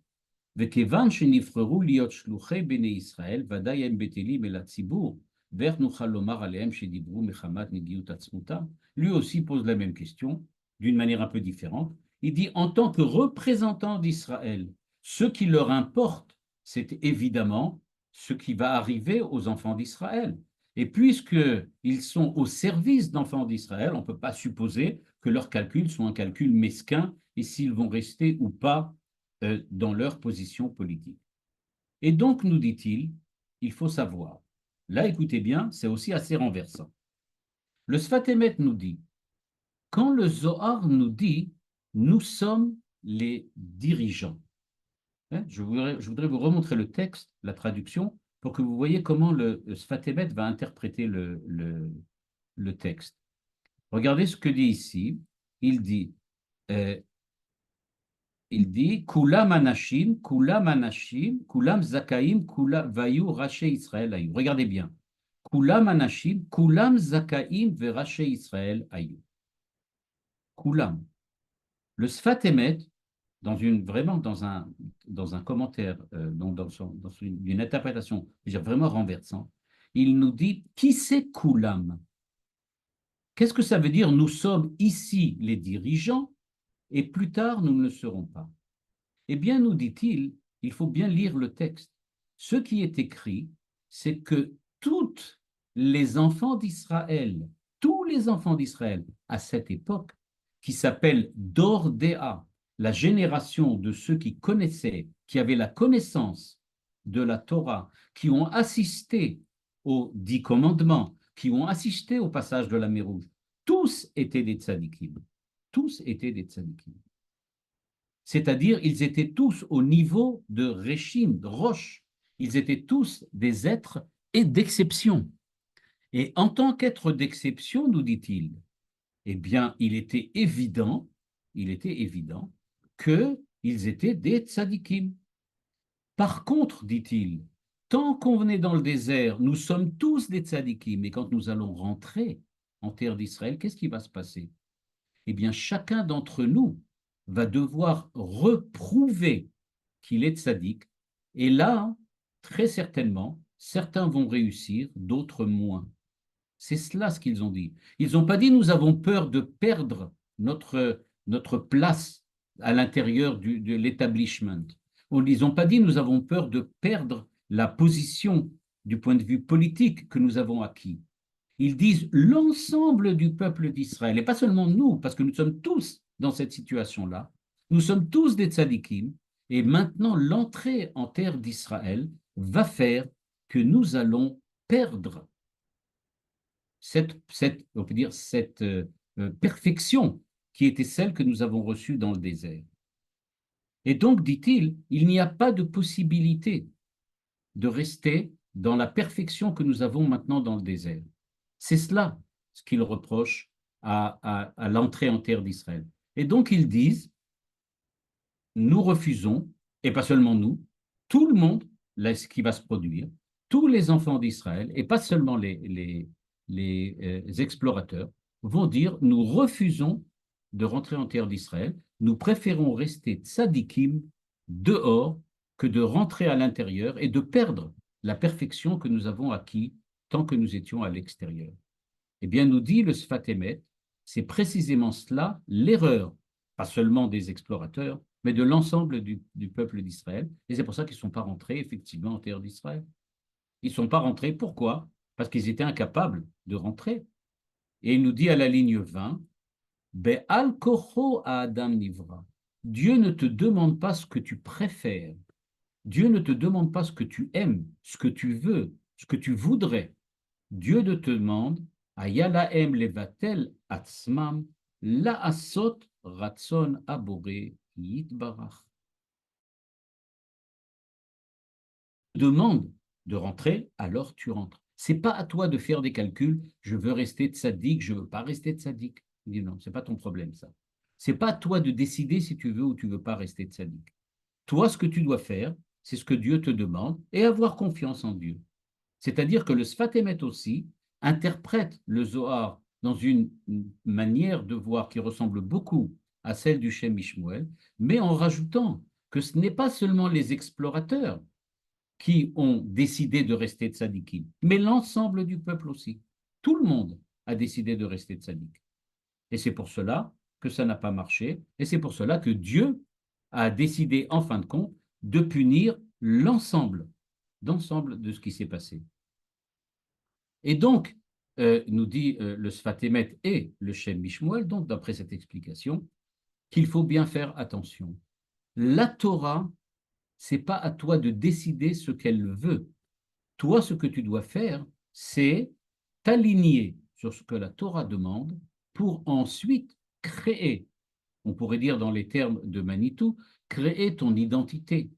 וכיוון שנבחרו להיות שלוחי בני ישראל, ודאי הם בטלים אל הציבור, ואיך נוכל לומר עליהם שדיברו מחמת נגיעות עצמותם? Lui aussi pose la même question, d'une manière un peu différente. Il dit, en tant que représentant d'Israël, ce qui leur importe, c'est évidemment ce qui va arriver aux enfants d'Israël. Et puisqu'ils sont au service d'enfants d'Israël, on ne peut pas supposer que leurs calculs sont un calcul mesquin et s'ils vont rester ou pas dans leur position politique. Et donc, nous dit-il, il faut savoir. Là, écoutez bien, c'est aussi assez renversant. Le Sfat Emet nous dit, quand le Zohar nous dit, nous sommes les dirigeants. Je voudrais vous remontrer le texte, la traduction, pour que vous voyez comment le Sfat Emet va interpréter le texte. Regardez ce que dit ici. Il dit, Kulam anashim, kulam zakaim, kulam vayu raché Israël ayu. Regardez bien. Kulam anashim, kulam zakaim ve raché Israël ayu. Kulam. Le Sfat Emet, vraiment dans un commentaire, dans une interprétation vraiment renversante, il nous dit qui c'est Kulam? Qu'est-ce que ça veut dire? Nous sommes ici les dirigeants et plus tard nous ne le serons pas. Eh bien, nous dit-il, il faut bien lire le texte. Ce qui est écrit, c'est que tous les enfants d'Israël à cette époque, qui s'appelle Dordéa, la génération de ceux qui connaissaient, qui avaient la connaissance de la Torah, qui ont assisté aux 10 commandements, qui ont assisté au passage de la mer Rouge, tous étaient des tzadikim. Tous étaient des tzadikim. C'est-à-dire, ils étaient tous au niveau de Réchim, de Roche. Ils étaient tous des êtres et d'exception. Et en tant qu'être d'exception, nous dit-il, eh bien, il était évident qu'ils étaient des tzadikim. Par contre, dit-il, tant qu'on est dans le désert, nous sommes tous des tzadikim, mais quand nous allons rentrer en terre d'Israël, qu'est-ce qui va se passer? Eh bien, chacun d'entre nous va devoir reprouver qu'il est tzaddik. Et là, très certainement, certains vont réussir, d'autres moins. C'est cela ce qu'ils ont dit. Ils n'ont pas dit nous avons peur de perdre notre place à l'intérieur de l'établissement. Ils n'ont pas dit nous avons peur de perdre la position du point de vue politique que nous avons acquis. Ils disent l'ensemble du peuple d'Israël, et pas seulement nous, parce que nous sommes tous dans cette situation-là, nous sommes tous des tzadikim, et maintenant l'entrée en terre d'Israël va faire que nous allons perdre on peut dire, cette perfection qui était celle que nous avons reçue dans le désert. Et donc, dit-il, il n'y a pas de possibilité de rester dans la perfection que nous avons maintenant dans le désert. C'est cela ce qu'il reproche à l'entrée en terre d'Israël. Et donc, ils disent, nous refusons, et pas seulement nous, tout le monde, là, ce qui va se produire, tous les enfants d'Israël, et pas seulement les explorateurs, vont dire, nous refusons de rentrer en terre d'Israël, nous préférons rester tzadikim dehors que de rentrer à l'intérieur et de perdre la perfection que nous avons acquis tant que nous étions à l'extérieur. Eh bien, nous dit le Sfat Emet, c'est précisément cela l'erreur, pas seulement des explorateurs, mais de l'ensemble du peuple d'Israël. Et c'est pour ça qu'ils ne sont pas rentrés effectivement en terre d'Israël. Ils ne sont pas rentrés, pourquoi? Parce qu'ils étaient incapables de rentrer. Et il nous dit à la ligne 20, Be'al kocho à Adam Nivra. Dieu ne te demande pas ce que tu préfères. Dieu ne te demande pas ce que tu aimes, ce que tu veux, ce que tu voudrais. Dieu te demande Ayalaem levatel atzmam laasot ratson abore yitbarach. Demande de rentrer, alors tu rentres. C'est pas à toi de faire des calculs. Je veux rester tzaddik, je veux pas rester tzaddik. Il dit non, c'est pas ton problème ça. C'est pas à toi de décider si tu veux ou tu veux pas rester tzaddik. Toi, ce que tu dois faire, c'est ce que Dieu te demande et avoir confiance en Dieu. C'est-à-dire que le Sfat Emet aussi interprète le Zohar dans une manière de voir qui ressemble beaucoup à celle du Shem Mishmuel, mais en rajoutant que ce n'est pas seulement les explorateurs qui ont décidé de rester tzadikim, mais l'ensemble du peuple aussi. Tout le monde a décidé de rester tzadik. Et c'est pour cela que ça n'a pas marché, et c'est pour cela que Dieu a décidé, en fin de compte, de punir l'ensemble de ce qui s'est passé. Et donc, nous dit le Sfat Emet et le Shem Mishmuel, donc d'après cette explication, qu'il faut bien faire attention. La Torah, c'est pas à toi de décider ce qu'elle veut. Toi, ce que tu dois faire, c'est t'aligner sur ce que la Torah demande pour ensuite créer, on pourrait dire dans les termes de Manitou, créer ton identité.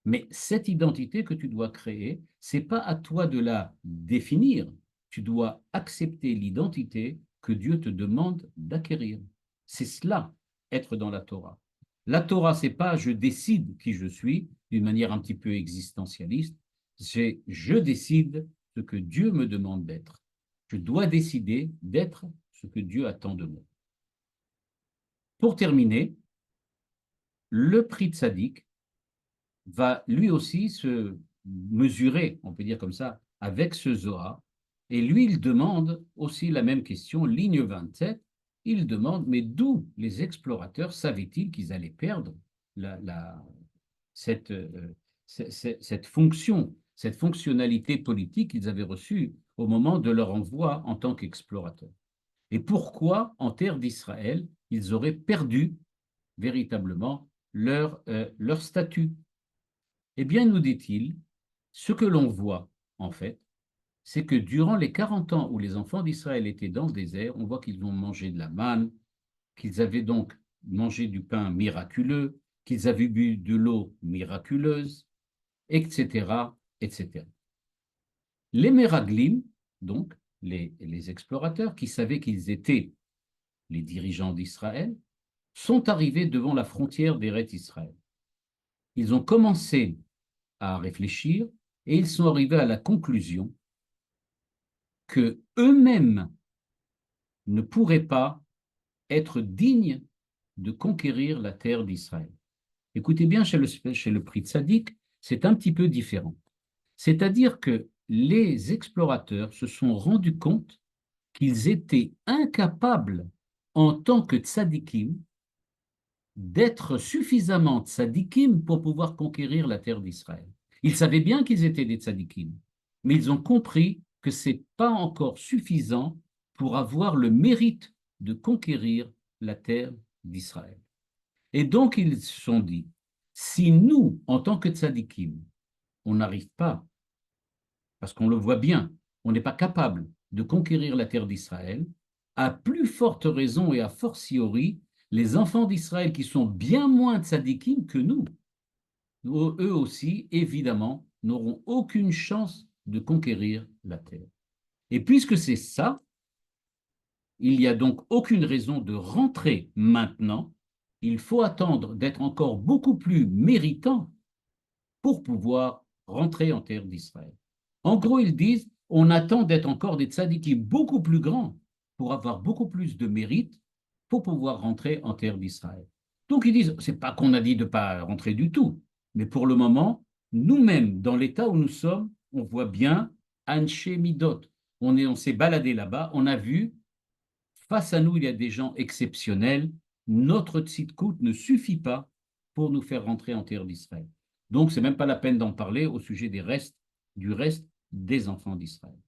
Mais cette identité que tu dois créer, c'est pas à toi de la définir. Tu dois accepter l'identité que Dieu te demande d'acquérir. C'est cela, être dans la Torah. La Torah, c'est pas je décide qui je suis d'une manière un petit peu existentialiste. C'est je décide ce que Dieu me demande d'être. Je dois décider d'être ce que Dieu attend de moi. Pour terminer, le prix de Tzaddik va lui aussi se mesurer, on peut dire comme ça, avec ce Zohar. Et lui, il demande aussi la même question, ligne 27, il demande, mais d'où les explorateurs savaient-ils qu'ils allaient perdre cette fonction, cette fonctionnalité politique qu'ils avaient reçue au moment de leur envoi en tant qu'explorateurs? Et pourquoi, en terre d'Israël, ils auraient perdu véritablement leur statut? Eh bien, nous dit-il, ce que l'on voit, en fait, c'est que durant les 40 ans où les enfants d'Israël étaient dans le désert, on voit qu'ils ont mangé de la manne, qu'ils avaient donc mangé du pain miraculeux, qu'ils avaient bu de l'eau miraculeuse, etc., etc. Les Meraglim, donc les explorateurs qui savaient qu'ils étaient les dirigeants d'Israël, sont arrivés devant la frontière d'Éretz Israël. Ils ont commencé à réfléchir et ils sont arrivés à la conclusion que eux-mêmes ne pourraient pas être dignes de conquérir la terre d'Israël. Écoutez bien, chez le Pri Tzadik, c'est un petit peu différent. C'est-à-dire que les explorateurs se sont rendus compte qu'ils étaient incapables, en tant que tzadikim, d'être suffisamment tzadikim pour pouvoir conquérir la terre d'Israël. Ils savaient bien qu'ils étaient des tzadikim, mais ils ont compris que ce n'est pas encore suffisant pour avoir le mérite de conquérir la terre d'Israël. Et donc ils se sont dit, si nous, en tant que tzadikim, on n'arrive pas, parce qu'on le voit bien, on n'est pas capable de conquérir la terre d'Israël, à plus forte raison et a fortiori, les enfants d'Israël qui sont bien moins tzadikim que nous, eux aussi, évidemment, n'auront aucune chance de conquérir la terre. Et puisque c'est ça, il n'y a donc aucune raison de rentrer maintenant. Il faut attendre d'être encore beaucoup plus méritant pour pouvoir rentrer en terre d'Israël. En gros, ils disent, on attend d'être encore des tzadikim beaucoup plus grands pour avoir beaucoup plus de mérite pour pouvoir rentrer en terre d'Israël. Donc ils disent, c'est pas qu'on a dit de ne pas rentrer du tout, mais pour le moment, nous-mêmes, dans l'état où nous sommes, on voit bien Anshe Midot. On s'est baladé là-bas, on a vu, face à nous, il y a des gens exceptionnels. Notre tzidkout ne suffit pas pour nous faire rentrer en terre d'Israël. Donc, ce n'est même pas la peine d'en parler au sujet du reste des enfants d'Israël.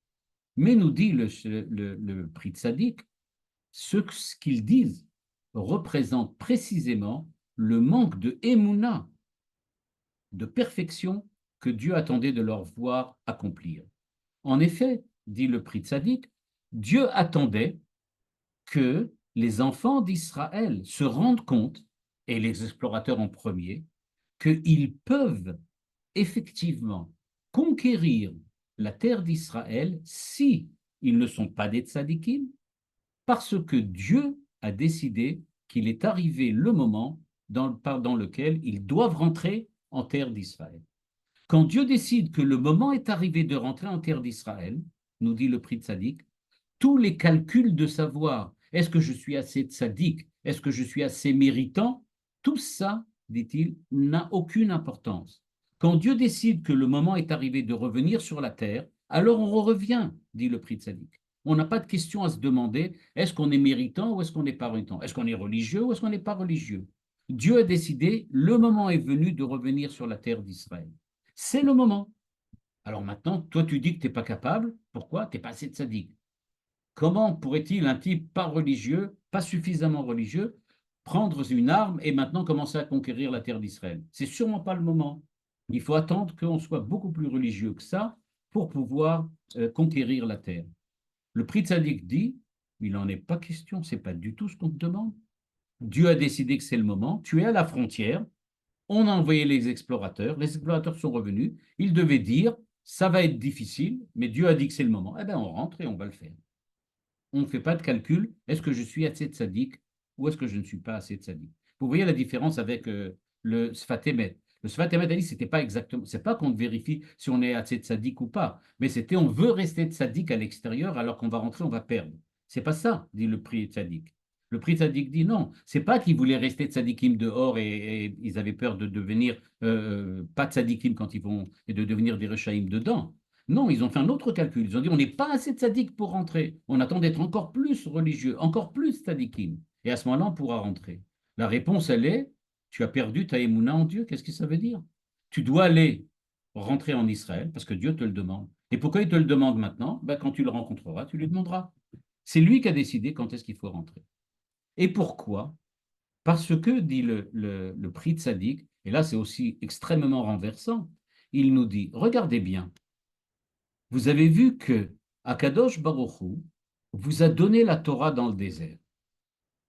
Mais nous dit le prix de Sadiq, ce qu'ils disent représente précisément le manque de émouna, de perfection que Dieu attendait de leur voir accomplir. En effet, dit le prix de Sadiq, Dieu attendait que les enfants d'Israël se rendent compte, et les explorateurs en premier, qu'ils peuvent effectivement conquérir la terre d'Israël si ils ne sont pas des tzadikim, parce que Dieu a décidé qu'il est arrivé le moment dans lequel ils doivent rentrer en terre d'Israël. Quand Dieu décide que le moment est arrivé de rentrer en terre d'Israël, nous dit le prix de Sadiq, tous les calculs de savoir est-ce que je suis assez tzaddik, est-ce que je suis assez méritant, tout ça, dit-il, n'a aucune importance. Quand Dieu décide que le moment est arrivé de revenir sur la terre, alors on revient, dit le prix de Sadiq. On n'a pas de question à se demander est-ce qu'on est méritant ou est-ce qu'on n'est pas méritant, est-ce qu'on est religieux ou est-ce qu'on n'est pas religieux. Dieu a décidé, le moment est venu de revenir sur la terre d'Israël. C'est le moment. Alors maintenant, toi tu dis que tu n'es pas capable, pourquoi? Tu n'es pas assez tzaddik. Comment pourrait-il un type pas religieux, pas suffisamment religieux, prendre une arme et maintenant commencer à conquérir la terre d'Israël? C'est sûrement pas le moment. Il faut attendre qu'on soit beaucoup plus religieux que ça pour pouvoir conquérir la terre. Le prix de Sadiq dit, il n'en est pas question, c'est pas du tout ce qu'on te demande. Dieu a décidé que c'est le moment, tu es à la frontière, on a envoyé les explorateurs sont revenus, ils devaient dire, ça va être difficile, mais Dieu a dit que c'est le moment. Eh bien, on rentre et on va le faire. On ne fait pas de calcul, est-ce que je suis assez tzaddik ou est-ce que je ne suis pas assez tzaddik? Vous voyez la différence avec le Sfat Emet. Le Sfat Emet a dit c'était pas exactement, c'est pas qu'on vérifie si on est assez tzaddik ou pas, mais c'était on veut rester tzaddik à l'extérieur alors qu'on va rentrer, on va perdre. C'est pas ça, dit le prix tzaddik. Le prix tzaddik dit non, c'est pas qu'ils voulaient rester tzaddikim dehors et ils avaient peur de devenir pas tzaddikim quand ils vont et de devenir des rechaïm dedans. Non, ils ont fait un autre calcul. Ils ont dit on n'est pas assez tzaddik pour rentrer. On attend d'être encore plus religieux, encore plus tzaddikim. Et à ce moment-là, on pourra rentrer. La réponse, elle est tu as perdu ta émouna en Dieu. Qu'est-ce que ça veut dire? Tu dois aller rentrer en Israël parce que Dieu te le demande. Et pourquoi il te le demande maintenant? Ben, quand tu le rencontreras, tu lui demanderas. C'est lui qui a décidé quand est-ce qu'il faut rentrer. Et pourquoi? Parce que, dit le prix tzaddik, et là c'est aussi extrêmement renversant, il nous dit regardez bien. Vous avez vu que Akadosh Baruch Hu vous a donné la Torah dans le désert.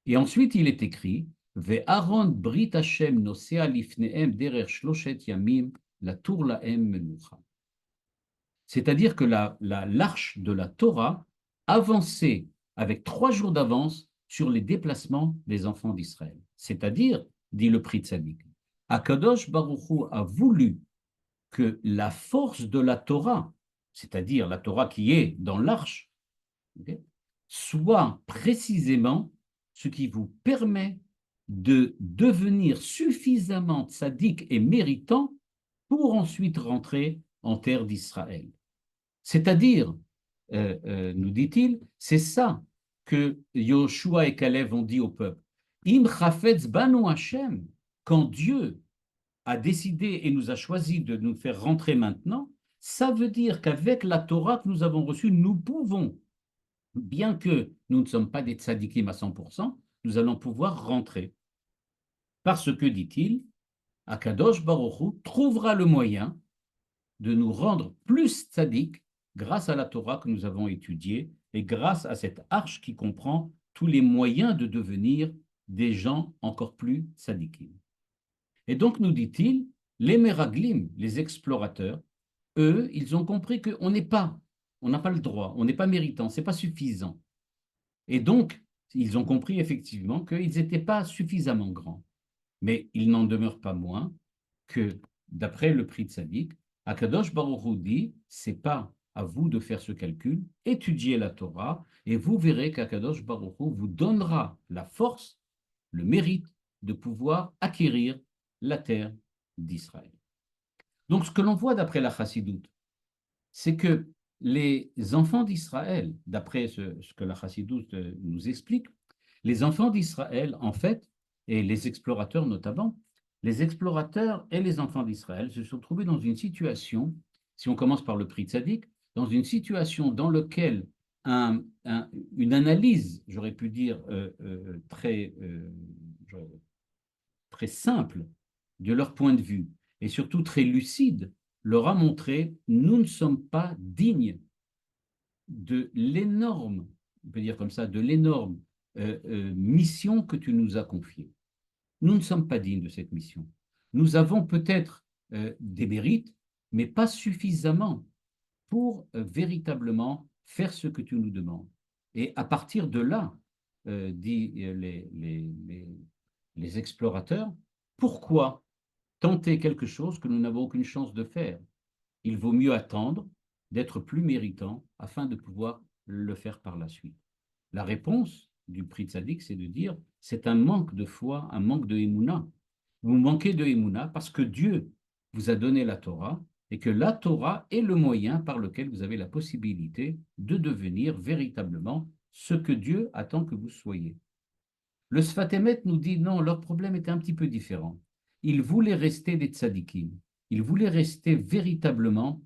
Et ensuite, il est écrit Ve'aron brit Hashem nosea lifnehem derer shloshet yamim la tour lahem menucha. C'est-à-dire que l'arche de la Torah avançait avec 3 jours d'avance sur les déplacements des enfants d'Israël. C'est-à-dire, dit le prix Tzadik, Akadosh Baruch Hu a voulu que la force de la Torah, c'est-à-dire la Torah qui est dans l'arche, okay, soit précisément ce qui vous permet de devenir suffisamment tzaddik et méritant pour ensuite rentrer en terre d'Israël. C'est-à-dire, nous dit-il, c'est ça que Yoshua et Caleb ont dit au peuple. Im chafetz banu Hashem, quand Dieu a décidé et nous a choisi de nous faire rentrer maintenant, ça veut dire qu'avec la Torah que nous avons reçue, nous pouvons, bien que nous ne sommes pas des tzadikim à 100%, nous allons pouvoir rentrer. Parce que, dit-il, Akadosh Baruch Hu trouvera le moyen de nous rendre plus tzaddik grâce à la Torah que nous avons étudiée et grâce à cette arche qui comprend tous les moyens de devenir des gens encore plus tzadikim. Et donc, nous dit-il, les Meraglim, les explorateurs, eux, ils ont compris qu'on n'est pas, on n'a pas le droit, on n'est pas méritant, c'est pas suffisant. Et donc, ils ont compris effectivement qu'ils n'étaient pas suffisamment grands. Mais il n'en demeure pas moins que, d'après le prix de Sadiq, Akadosh Baruch Hu dit, c'est pas à vous de faire ce calcul, étudiez la Torah, et vous verrez qu'Akadosh Baruch Hu vous donnera la force, le mérite de pouvoir acquérir la terre d'Israël. Donc, ce que l'on voit d'après la Chassidoute, c'est que les enfants d'Israël, d'après ce que la Chassidoute nous explique, les enfants d'Israël, en fait, et les explorateurs notamment, les explorateurs et les enfants d'Israël se sont trouvés dans une situation, si on commence par le prix tzaddik, dans une situation dans laquelle une analyse, j'aurais pu dire, très simple de leur point de vue, et surtout très lucide, leur a montré, nous ne sommes pas dignes de l'énorme, on peut dire comme ça, de l'énorme mission que tu nous as confiée. Nous ne sommes pas dignes de cette mission. Nous avons peut-être des mérites, mais pas suffisamment pour véritablement faire ce que tu nous demandes. Et à partir de là, dit les explorateurs, pourquoi tenter quelque chose que nous n'avons aucune chance de faire? Il vaut mieux attendre d'être plus méritant afin de pouvoir le faire par la suite. La réponse du prix tzaddik, c'est de dire, c'est un manque de foi, un manque de émouna. Vous manquez de émouna parce que Dieu vous a donné la Torah et que la Torah est le moyen par lequel vous avez la possibilité de devenir véritablement ce que Dieu attend que vous soyez. Le Sfat Emet nous dit non, leur problème était un petit peu différent. Ils voulaient rester des tzadikim. Ils voulaient rester véritablement,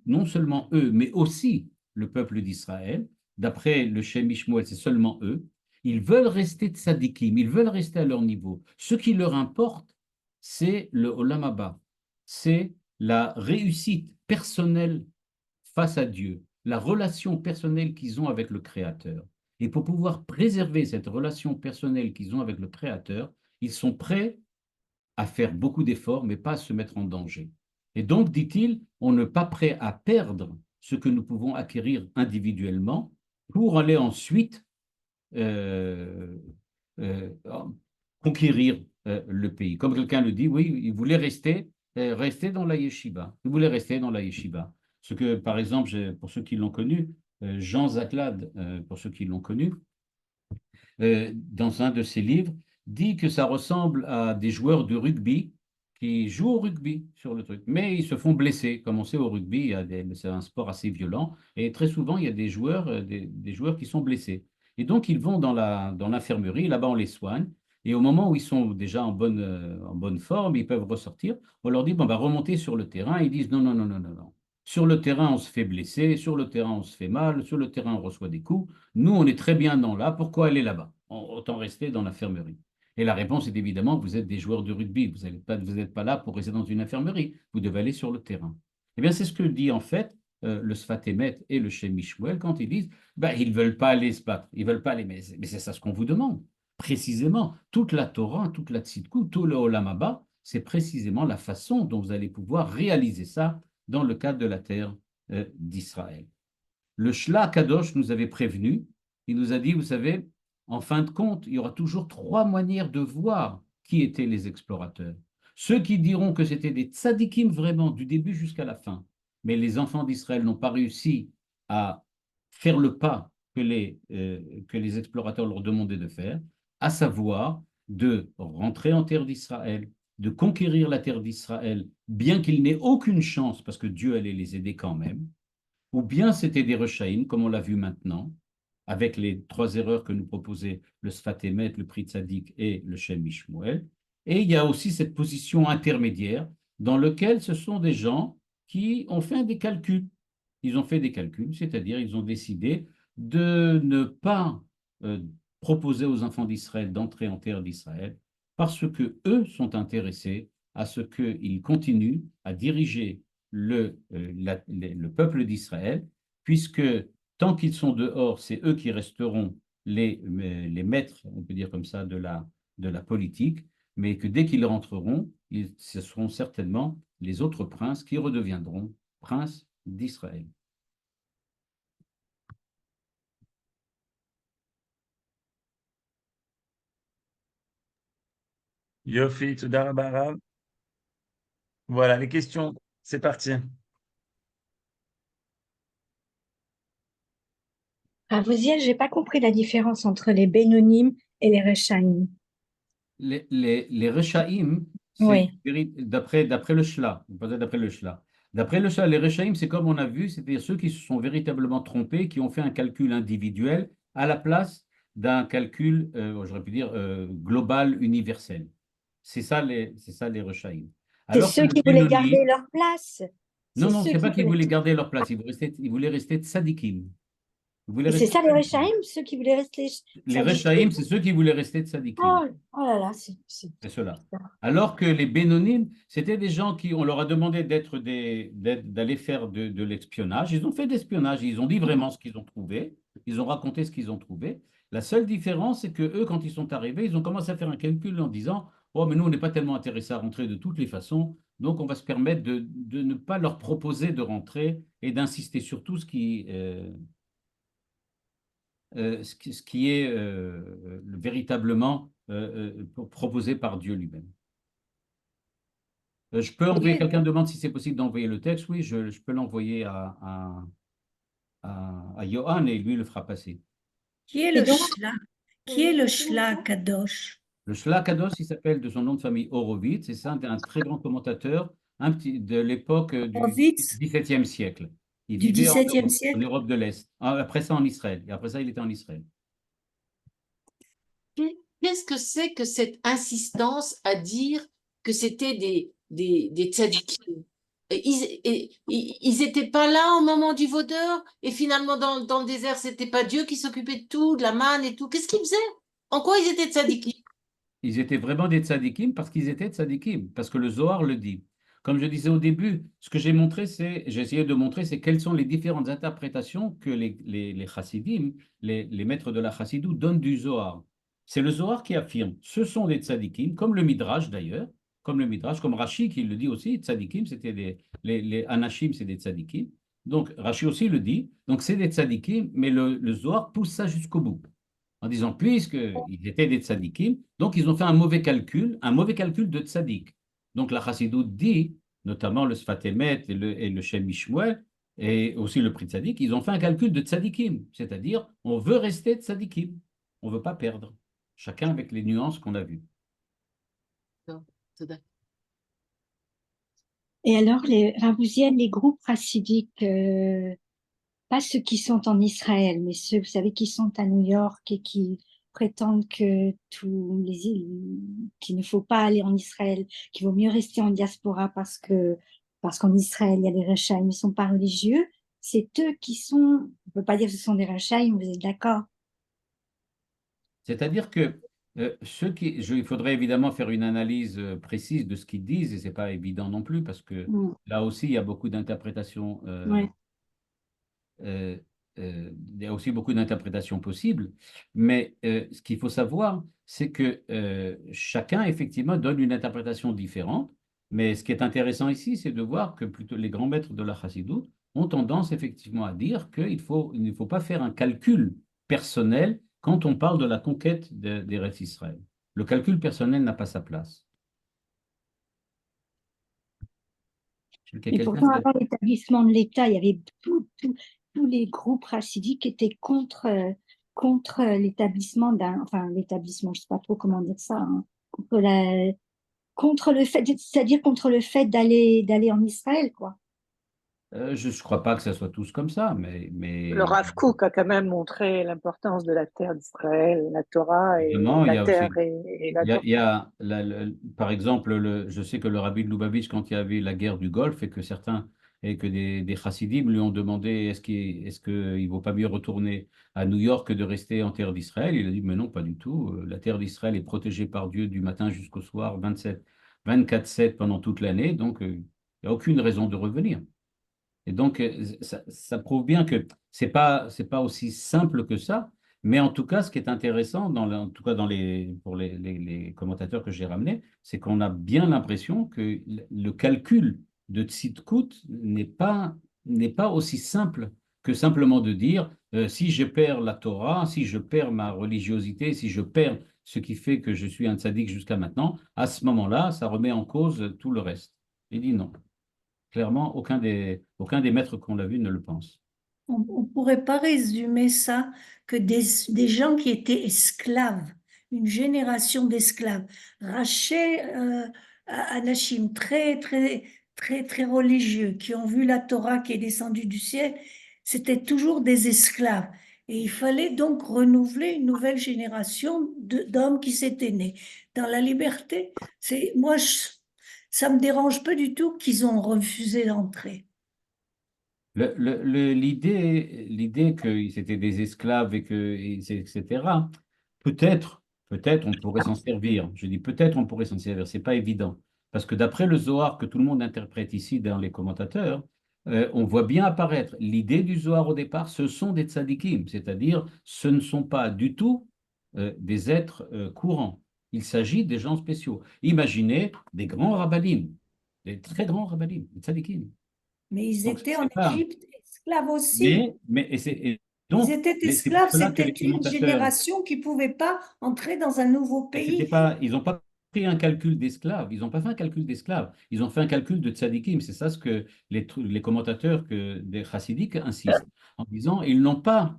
non seulement eux, mais aussi le peuple d'Israël. D'après le Shem Mishmuel, c'est seulement eux. Ils veulent rester tzadikim, ils veulent rester à leur niveau. Ce qui leur importe, c'est le Olam Haba, c'est la réussite personnelle face à Dieu, la relation personnelle qu'ils ont avec le Créateur. Et pour pouvoir préserver cette relation personnelle qu'ils ont avec le Créateur, ils sont prêts à faire beaucoup d'efforts, mais pas à se mettre en danger. Et donc, dit-il, on n'est pas prêt à perdre ce que nous pouvons acquérir individuellement pour aller ensuite euh, euh, conquérir le pays. Comme quelqu'un le dit, oui, il voulait rester dans la yeshiva. Il voulait rester dans la yeshiva. Ce que, par exemple, pour ceux qui l'ont connu, Jean Zaklad, pour ceux qui l'ont connu, dans un de ses livres, dit que ça ressemble à des joueurs de rugby qui jouent au rugby sur le truc, mais ils se font blesser. Comme on sait, au rugby, c'est un sport assez violent, et très souvent, il y a des joueurs qui sont blessés. Et donc, ils vont dans l'infirmerie, là-bas, on les soigne, et au moment où ils sont déjà en bonne forme, ils peuvent ressortir, on leur dit, bon, bah, remontez sur le terrain, ils disent, non, non, non, non, non, non. Sur le terrain, on se fait blesser, sur le terrain, on se fait mal, sur le terrain, on reçoit des coups. Nous, on est très bien dans là, pourquoi aller là-bas? Autant rester dans l'infirmerie. Et la réponse est évidemment, vous êtes des joueurs de rugby, vous n'êtes pas là pour rester dans une infirmerie, vous devez aller sur le terrain. Eh bien, c'est ce que dit en fait le Sfat Emet et le Shem Mishmuel quand ils disent, bah, ils ne veulent pas aller se battre, ils veulent pas aller, mais c'est ça ce qu'on vous demande. Précisément, toute la Torah, toute la Tzidkou, tout le Olam Haba, c'est précisément la façon dont vous allez pouvoir réaliser ça dans le cadre de la terre d'Israël. Le Shla Kadosh nous avait prévenu, il nous a dit, vous savez, en fin de compte, il y aura toujours trois manières de voir qui étaient les explorateurs. Ceux qui diront que c'était des tzadikim vraiment du début jusqu'à la fin, mais les enfants d'Israël n'ont pas réussi à faire le pas que les explorateurs leur demandaient de faire, à savoir de rentrer en terre d'Israël, de conquérir la terre d'Israël, bien qu'ils n'aient aucune chance, parce que Dieu allait les aider quand même, ou bien c'était des rechaïm, comme on l'a vu maintenant, avec les trois erreurs que nous proposait le Sfat Emet, le Pri Tzadik et le Shem Mishmuel. Et il y a aussi cette position intermédiaire dans laquelle ce sont des gens qui ont fait des calculs. Ils ont fait des calculs, c'est-à-dire ils ont décidé de ne pas proposer aux enfants d'Israël d'entrer en terre d'Israël parce que eux sont intéressés à ce qu'ils continuent à diriger le peuple d'Israël, puisque tant qu'ils sont dehors, c'est eux qui resteront les maîtres, on peut dire comme ça, de la politique, mais que dès qu'ils rentreront, ce seront certainement les autres princes qui redeviendront princes d'Israël. Yofi, Touda Rabba Rav. Voilà, les questions, c'est parti. Ravosiel, j'ai pas compris la différence entre les Bénonymes et les Rechaïm. Les Rechaïm, c'est Oui. d'après le Shla, pas d'après le Shla. D'après le Shla, les Rechaïm, c'est comme on a vu, c'est-à-dire ceux qui se sont véritablement trompés, qui ont fait un calcul individuel à la place d'un calcul, j'aurais pu dire, global, universel. C'est ça les Rechaïm. C'est Alors que ceux les qui voulaient garder Benoni, leur place. C'est non, ceux c'est pas qui qu'ils voulaient. voulaient garder leur place, ils voulaient rester tzadikim. Ils voulaient Et c'est rester ça les tzadikim. Rechaïm, ceux qui voulaient rester Les tzadikim. Rechaïm, c'est ceux qui voulaient rester tzadikim. Oh, oh là là, C'est cela. Alors que les Bénonymes, c'était des gens qui, on leur a demandé d'aller faire de l'espionnage. Ils ont fait de l'espionnage, ils ont dit vraiment ce qu'ils ont trouvé, ils ont raconté ce qu'ils ont trouvé. La seule différence, c'est que eux, quand ils sont arrivés, ils ont commencé à faire un calcul en disant, oh, mais nous, on n'est pas tellement intéressés à rentrer de toutes les façons, donc on va se permettre de ne pas leur proposer de rentrer et d'insister sur tout ce qui est véritablement proposé par Dieu lui-même. Je peux envoyer, Qui quelqu'un demande si c'est possible d'envoyer le texte. Oui, je peux l'envoyer à Johan et lui le fera passer. est Et le donc, Shla? Qui est le Shla Kadosh? Le Shlakados, il s'appelle de son nom de famille Horowitz, c'est ça, un très grand commentateur de l'époque du Horowitz XVIIe siècle. Il du vivait XVIIe En siècle. Europe de l'Est. Après ça, en Israël. Et après ça, il était en Israël. Qu'est-ce que c'est que cette insistance à dire que c'était des tzadikim? Ils n'étaient pas là au moment du vaudeur et finalement dans le désert, c'était pas Dieu qui s'occupait de tout, de la manne et tout. Qu'est-ce qu'ils faisaient? En quoi ils étaient tzadikim? Ils étaient vraiment des tzadikim parce qu'ils étaient tzadikim, parce que le Zohar le dit. Comme je disais au début, ce que j'ai essayé de montrer, c'est quelles sont les différentes interprétations que les chassidim, les maîtres de la chassidou, donnent du Zohar. C'est le Zohar qui affirme, ce sont des tzadikim, comme le Midrash d'ailleurs, comme Rashi qui le dit aussi, tzadikim, c'était les anashim, c'est des tzadikim. Donc Rashi aussi le dit, donc c'est des tzadikim, mais le Zohar pousse ça jusqu'au bout en disant, puisqu'ils étaient des tzadikim, donc ils ont fait un mauvais calcul de tzadik. Donc la chassidoute dit, notamment le Sfat Emet et le Shem Mishmuel, et aussi le prix tzadik, ils ont fait un calcul de tzadikim, c'est-à-dire on veut rester tzadikim, on ne veut pas perdre, chacun avec les nuances qu'on a vues. et alors, les Ravosiel, les groupes chassidiques, pas ceux qui sont en Israël, mais ceux, vous savez, qui sont à New York et qui prétendent que qu'il ne faut pas aller en Israël, qu'il vaut mieux rester en diaspora parce qu'en Israël, il y a des Rechaïm, ils ne sont pas religieux. C'est eux qui sont, on ne peut pas dire que ce sont des Rechaïm, vous êtes d'accord? C'est-à-dire que il faudrait évidemment faire une analyse précise de ce qu'ils disent, et ce n'est pas évident non plus, parce que Mm. là aussi, il y a beaucoup d'interprétations Ouais. euh, il y a aussi beaucoup d'interprétations possibles, mais ce qu'il faut savoir, c'est que chacun, effectivement, donne une interprétation différente, mais ce qui est intéressant ici, c'est de voir que plutôt les grands maîtres de la Chassidoute ont tendance, effectivement, à dire il ne faut pas faire un calcul personnel quand on parle de la conquête des Eretz Israël. Le calcul personnel n'a pas sa place. Et pourtant, avant l'établissement de l'État, il y avait tous les groupes chassidiques qui étaient contre l'établissement enfin l'établissement, je ne sais pas trop comment dire ça, hein, contre le fait, c'est-à-dire contre le fait d'aller en Israël, quoi. Je ne crois pas que ce soit tous comme ça, Le Rav Kook a quand même montré l'importance de la terre d'Israël, la Torah et vraiment, il la y a terre aussi et la il Torah. y a par exemple, je sais que le rabbi de Lubavitch, quand il y avait la guerre du Golfe, et que des chassidim lui ont demandé est-ce qu'il ne vaut pas mieux retourner à New York que de rester en terre d'Israël? Il a dit, mais non, pas du tout. La terre d'Israël est protégée par Dieu du matin jusqu'au soir, 24/7 pendant toute l'année, donc il n'y a aucune raison de revenir. Et donc, ça prouve bien que c'est pas aussi simple que ça, mais en tout cas, ce qui est intéressant, en tout cas pour les commentateurs que j'ai ramenés, c'est qu'on a bien l'impression que le calcul de Tzidkut n'est pas aussi simple que simplement de dire si je perds la Torah, si je perds ma religiosité, si je perds ce qui fait que je suis un tzaddik jusqu'à maintenant, à ce moment-là, ça remet en cause tout le reste. Il dit non. Clairement, aucun des maîtres qu'on l'a vu ne le pense. On ne pourrait pas résumer ça que des gens qui étaient esclaves, une génération d'esclaves. Raché, Anachim, très, très, très, très religieux, qui ont vu la Torah qui est descendue du ciel, c'était toujours des esclaves. Et il fallait donc renouveler une nouvelle génération d'hommes qui s'étaient nés dans la liberté. Ça me dérange pas du tout qu'ils ont refusé d'entrer. L'idée qu'ils étaient des esclaves etc., peut-être on pourrait s'en servir. Je dis peut-être on pourrait s'en servir, c'est pas évident. Parce que d'après le Zohar que tout le monde interprète ici dans les commentateurs, on voit bien apparaître l'idée du Zohar au départ, ce sont des tzadikim, c'est-à-dire ce ne sont pas du tout des êtres courants. Il s'agit des gens spéciaux. Imaginez des grands rabbanim, des très grands rabbanim, des tzadikim. Mais ils Donc, étaient en c'est pas. Égypte esclaves aussi. Et Ils donc, étaient c'est pour esclaves, cela que c'était les une commentateurs, génération qui ne pouvait pas entrer dans un nouveau c'était pays. pas, ils n'ont pas pris un calcul d'esclaves, ils n'ont pas fait un calcul d'esclaves, ils ont fait un calcul de tzadikim. C'est ça ce que les commentateurs des chassidiques insistent, en disant ils n'ont pas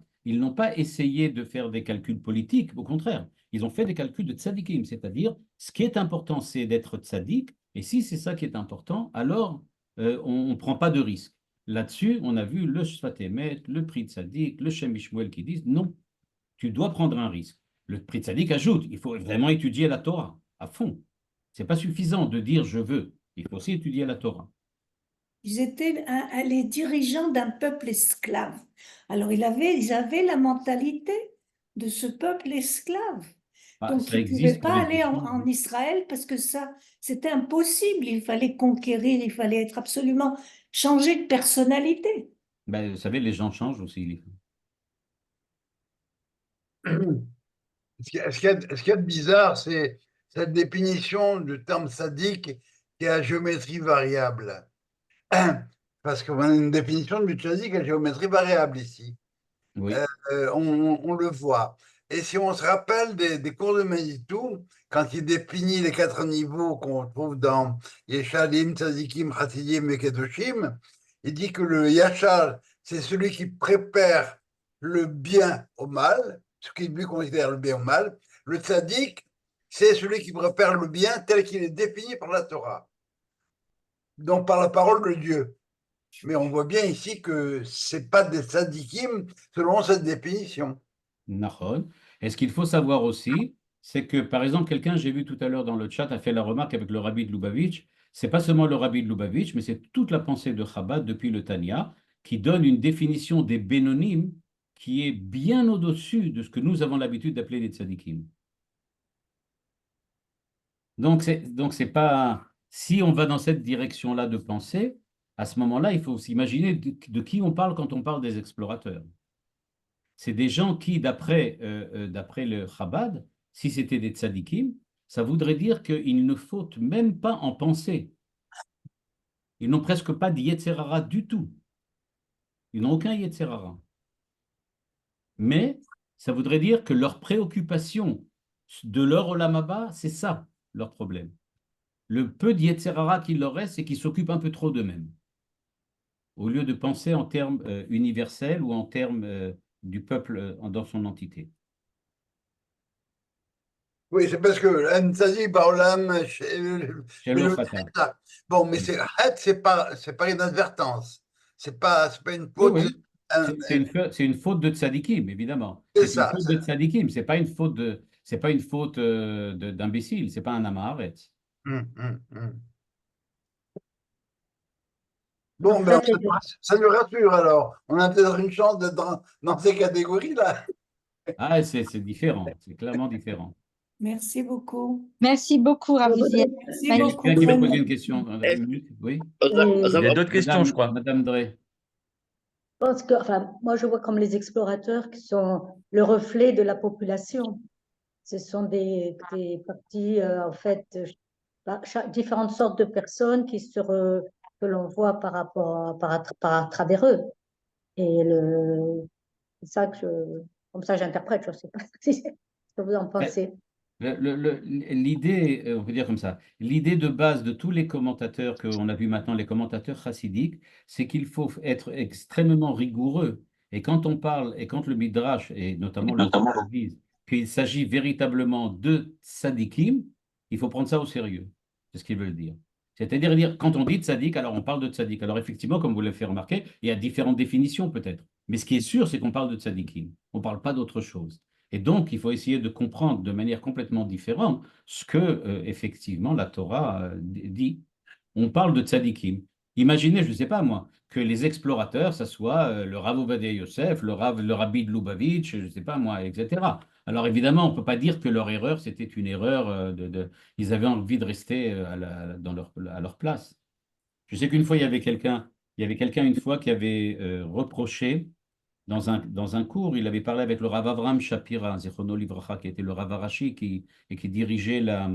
essayé de faire des calculs politiques, au contraire, ils ont fait des calculs de tzadikim, c'est-à-dire ce qui est important, c'est d'être tzadik, et si c'est ça qui est important, alors on ne prend pas de risque. Là-dessus, on a vu le Sfat Emet, le prix tzadik, le Shem Mishmuel qui disent non, tu dois prendre un risque. Le prix tzaddik ajoute, il faut vraiment étudier la Torah à fond. C'est pas suffisant de dire je veux, il faut aussi étudier la Torah. Ils étaient les dirigeants d'un peuple esclave. Alors ils avaient la mentalité de ce peuple esclave. Ah, Donc ça ils ne pouvaient existe pour pas une aller question. en Israël parce que ça, c'était impossible. Il fallait conquérir, il fallait être absolument changer de personnalité. Ben, vous savez, les gens changent aussi. Ce qu'il y a de bizarre, c'est cette définition du terme sadique qui est à géométrie variable. Parce qu'on a une définition du sadique à géométrie variable ici. Oui. On le voit. Et si on se rappelle des cours de Manitou, quand il définit les 4 niveaux qu'on trouve dans Yeshalim, Tzadikim, Chasidim et Kedoshim, il dit que le Yachal, c'est celui qui prépare le bien au mal, ce qu'il lui considère le bien au mal. Le Tzadik, c'est celui qui prépare le bien tel qu'il est défini par la Torah, donc par la parole de Dieu. Mais on voit bien ici que ce n'est pas des tzadikim selon cette définition. Nahon. Et ce qu'il faut savoir aussi, c'est que, par exemple, quelqu'un, j'ai vu tout à l'heure dans le chat, a fait la remarque avec le rabbi de Lubavitch. C'est pas seulement le rabbi de Lubavitch, mais c'est toute la pensée de Chabad depuis le Tanya, qui donne une définition des bénonymes qui est bien au-dessus de ce que nous avons l'habitude d'appeler les tzadikim. Donc, c'est pas. Si on va dans cette direction-là de pensée, à ce moment-là, il faut s'imaginer de qui on parle quand on parle des explorateurs. C'est des gens qui, d'après le Chabad, si c'était des tzadikim, ça voudrait dire qu'ils ne fautent même pas en pensée. Ils n'ont presque pas de Yetzerara du tout. Ils n'ont aucun Yetzerara. Mais ça voudrait dire que leur préoccupation de leur Olam Haba, c'est ça, leur problème. Le peu d'Yetzerara qu'il leur reste, c'est qu'ils s'occupent un peu trop d'eux-mêmes. Au lieu de penser en termes universels ou en termes du peuple dans son entité. Oui, c'est parce que Ntzadik Baolam, bon, mais c'est pas inadvertance. C'est pas une faute. Oui, oui. C'est une faute de tzadikim, évidemment. C'est C'est une ça. faute de tzadikim, c'est pas une faute d'imbécile, c'est pas un amaharet. Bon, En ben, fait, ça nous rassure alors. On a peut-être une chance d'être dans ces catégories-là. Ah, c'est différent, c'est clairement différent. Merci beaucoup. Merci beaucoup, Ravouziel. Merci Il y a beaucoup. quelqu'un qui veut poser vraiment. une question. Une minute, oui. Il y a d'autres questions, je crois. Madame Drey. pense que, enfin, moi je vois comme les explorateurs qui sont le reflet de la population. Ce sont des parties, en fait, différentes sortes de personnes que l'on voit par rapport, à travers eux. Et c'est ça comme ça j'interprète, je ne sais pas ce que vous en pensez. L'idée, on peut dire comme ça, l'idée de base de tous les commentateurs qu'on a vu maintenant, les commentateurs chassidiques, c'est qu'il faut être extrêmement rigoureux. Et quand on parle, et quand le Midrash, et notamment le Zohar, disent qu'il s'agit véritablement de tzadikim, il faut prendre ça au sérieux. C'est ce qu'ils veulent dire. C'est-à-dire, quand on dit tzadik, alors on parle de tzadik. Alors effectivement, comme vous l'avez fait remarquer, il y a différentes définitions peut-être. Mais ce qui est sûr, c'est qu'on parle de tzadikim. On ne parle pas d'autre chose. Et donc, il faut essayer de comprendre de manière complètement différente ce que, effectivement, la Torah dit. On parle de tzadikim. Imaginez, je ne sais pas moi, que les explorateurs, ça soit le Rav Ovadia Yosef, le Rabbi de Lubavitch, je ne sais pas moi, etc. Alors évidemment, on ne peut pas dire que leur erreur, c'était une erreur ils avaient envie de rester à leur place. Je sais qu'une fois, il y avait quelqu'un une fois qui avait reproché dans un cours, il avait parlé avec le Rav Avram Shapira, Zichrono Livracha, qui était le Rav Arashi et qui dirigeait la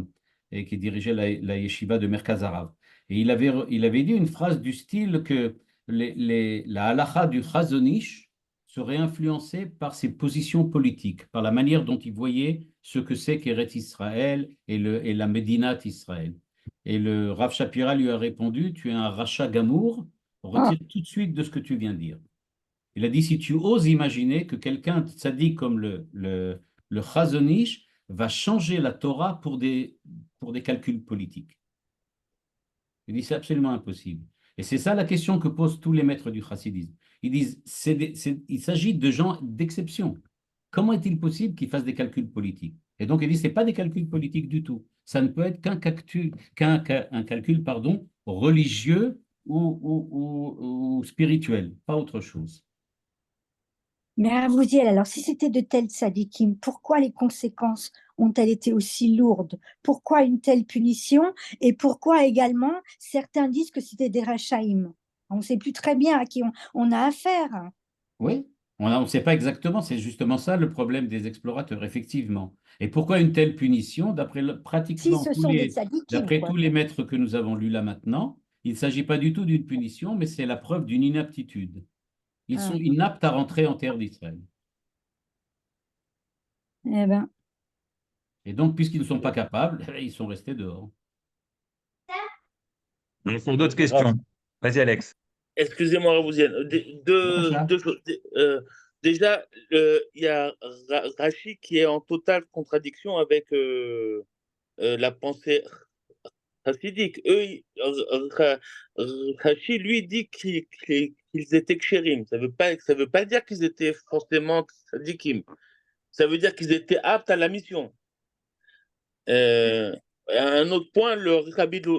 yeshiva de Merkaz Harav. Et il avait dit une phrase du style que la halacha du Chazon Ish serait influencée par ses positions politiques, par la manière dont il voyait ce que c'est qu'Eretz Israël et la Médinat Israël. Et le Rav Shapira lui a répondu, tu es un rachat gamour, retire tout de suite de ce que tu viens de dire. Il a dit, si tu oses imaginer que quelqu'un de tzaddik comme le Chazon Ish va changer la Torah pour des calculs politiques. Il dit, c'est absolument impossible. Et c'est ça la question que posent tous les maîtres du chassidisme. Ils disent, il s'agit de gens d'exception. Comment est-il possible qu'ils fassent des calculs politiques? Et donc, il dit, ce n'est pas des calculs politiques du tout. Ça ne peut être qu'un calcul, pardon, religieux ou spirituel, pas autre chose. Mais Ravouziel, alors si c'était de tels tzadikim, pourquoi les conséquences ont-elles été aussi lourdes? Pourquoi une telle punition? Et pourquoi également certains disent que c'était des rachaïm? On ne sait plus très bien à qui on a affaire. Oui, on ne sait pas exactement, c'est justement ça le problème des explorateurs, effectivement. Et pourquoi une telle punition? D'après Si pratiquement ce sont des tzadikim, d'après quoi. tous les maîtres que nous avons lus là maintenant, il ne s'agit pas du tout d'une punition, mais c'est la preuve d'une inaptitude. Ils sont inaptes à rentrer en terre d'Israël. Eh ben, Et donc, puisqu'ils ne sont pas capables, ils sont restés dehors. Pour d'autres questions. Vas-y, Alex. Excusez-moi, Ravouzienne. Deux choses. Déjà, il y a Rachi qui est en totale contradiction avec la pensée chassidique. Rachi, lui, dit qu'ils étaient kshérim. Ça veut pas dire qu'ils étaient forcément tzadikim. Ça veut dire qu'ils étaient aptes à la mission. Un autre point, le Rabbi de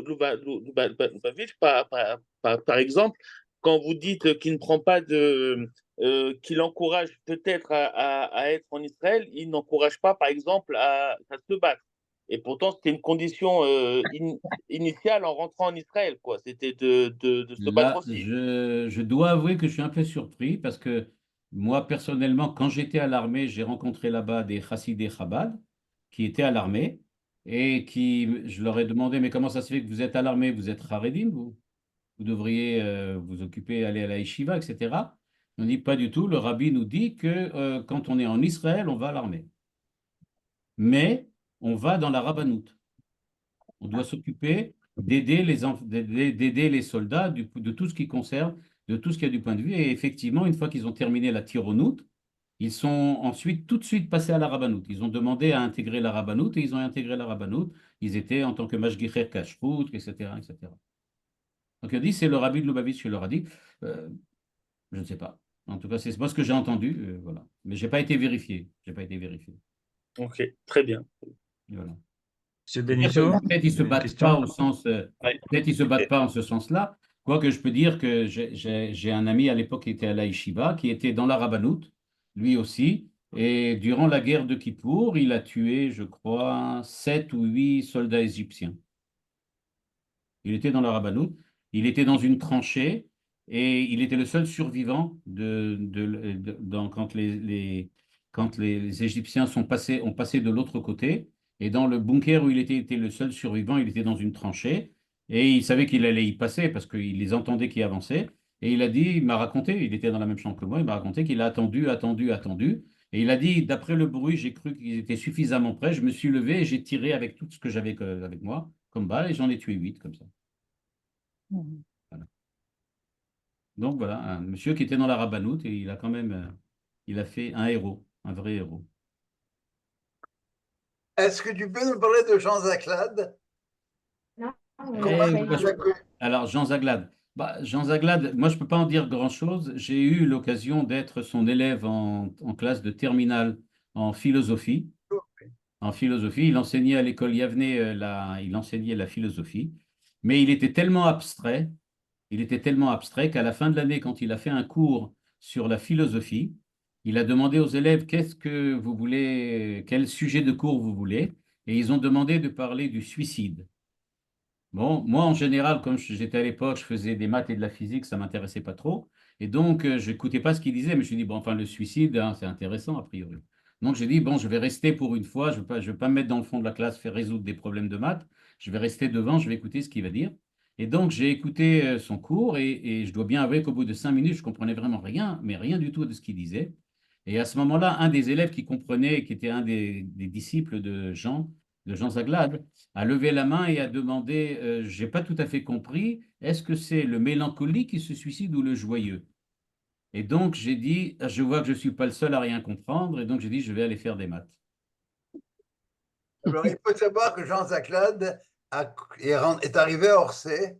Lubavitch, par exemple, quand vous dites qu'il ne prend pas qu'il encourage peut-être à être en Israël, il n'encourage pas, par exemple, à se battre. Et pourtant, c'était une condition initiale en rentrant en Israël, quoi. C'était de se battre Là, aussi. je dois avouer que je suis un peu surpris parce que moi, personnellement, quand j'étais à l'armée, j'ai rencontré là-bas des chassidés Chabad qui étaient à l'armée et je leur ai demandé, mais comment ça se fait que vous êtes à l'armée? Vous êtes Haredim, vous devriez vous occuper, aller à la yeshiva, etc. On dit pas du tout. Le rabbi nous dit que quand on est en Israël, on va à l'armée. Mais on va dans la rabbanout. On doit s'occuper d'aider les soldats de tout ce qui concerne, de tout ce qui a du point de vue. Et effectivement, une fois qu'ils ont terminé la tironout, ils sont ensuite tout de suite passés à la rabbanout. Ils ont demandé à intégrer la rabbanout et ils ont intégré la rabbanout. Ils étaient en tant que mashgicher kashrut, etc., etc. Donc il dit, c'est le rabbi de Lubavitch qui leur a dit. Je ne sais pas. En tout cas, c'est pas ce que j'ai entendu, voilà. Mais j'ai pas été vérifié. J'ai pas été vérifié. Ok, très bien. Voilà. Monsieur Benito, Peut-être ils se une battent question? pas au sens. Peut-être ils se battent pas en ce sens-là. Quoique je peux dire que j'ai un ami à l'époque qui était à la Yeshiva, qui était dans la Rabbanout, lui aussi. Et durant la guerre de Kippour, il a tué, je crois, 7 ou 8 soldats égyptiens. Il était dans la Rabbanout. Il était dans une tranchée. et il était le seul survivant quand les Égyptiens ont passé de l'autre côté. Et dans le bunker où il était le seul survivant, il était dans une tranchée et il savait qu'il allait y passer parce qu'il les entendait qui avançaient. Et il m'a raconté, il était dans la même chambre que moi, il m'a raconté qu'il a attendu, attendu, attendu. Et il a dit, d'après le bruit, j'ai cru qu'ils étaient suffisamment près. Je me suis levé et j'ai tiré avec tout ce que j'avais avec moi comme balle et j'en ai tué 8 comme ça. Mhm. Voilà. Donc voilà, un monsieur qui était dans la rabbanoute et il a quand même, il a fait un héros, un vrai héros. Est-ce que tu peux nous parler de Jean Zaclade? Alors, Jean Zaglade. Jean Zaglade, moi, je ne peux pas en dire grand-chose. J'ai eu l'occasion d'être son élève en classe de terminale en philosophie. En philosophie, il enseignait à l'école Yavne, il enseignait la philosophie. Mais il était tellement abstrait qu'à la fin de l'année, quand il a fait un cours sur la philosophie, il a demandé aux élèves qu'est-ce que vous voulez, quel sujet de cours vous voulez, et ils ont demandé de parler du suicide. Bon, moi, en général, comme j'étais à l'époque, je faisais des maths et de la physique, ça ne m'intéressait pas trop. Et donc, je n'écoutais pas ce qu'il disait, mais je me suis dit, bon, enfin, le suicide, hein, c'est intéressant, a priori. Donc, j'ai dit, bon, je vais rester pour une fois, je ne vais pas me mettre dans le fond de la classe, faire résoudre des problèmes de maths. Je vais rester devant, je vais écouter ce qu'il va dire. Et donc, j'ai écouté son cours et je dois bien avouer qu'au bout de 5 minutes, je comprenais vraiment rien, mais rien du tout de ce qu'il disait. Et à ce moment-là, un des élèves qui comprenait, qui était un des disciples de Jean Zaglade, a levé la main et a demandé, je n'ai pas tout à fait compris, est-ce que c'est le mélancolique qui se suicide ou le joyeux? Et donc j'ai dit, je vois que je ne suis pas le seul à rien comprendre, et donc j'ai dit, je vais aller faire des maths. Alors, il faut savoir que Jean Zaclade est arrivé à Orsay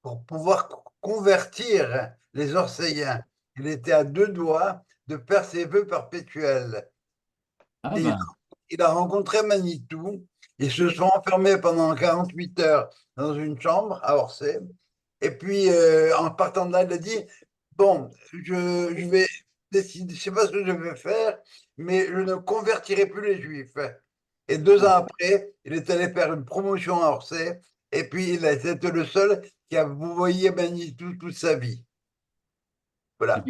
pour pouvoir convertir les Orséiens. Il était à 2 doigts de faire ses vœux perpétuels. Ah Et ben, il a rencontré Manitou. Ils se sont enfermés pendant 48 heures dans une chambre à Orsay. Et puis, en partant de là, il a dit, bon, je vais décider, je ne sais pas ce que je vais faire, mais je ne convertirai plus les Juifs. Et 2 ans après, il est allé faire une promotion à Orsay. Et puis, c'était le seul qui a vouvoyé Manitou toute sa vie. Voilà.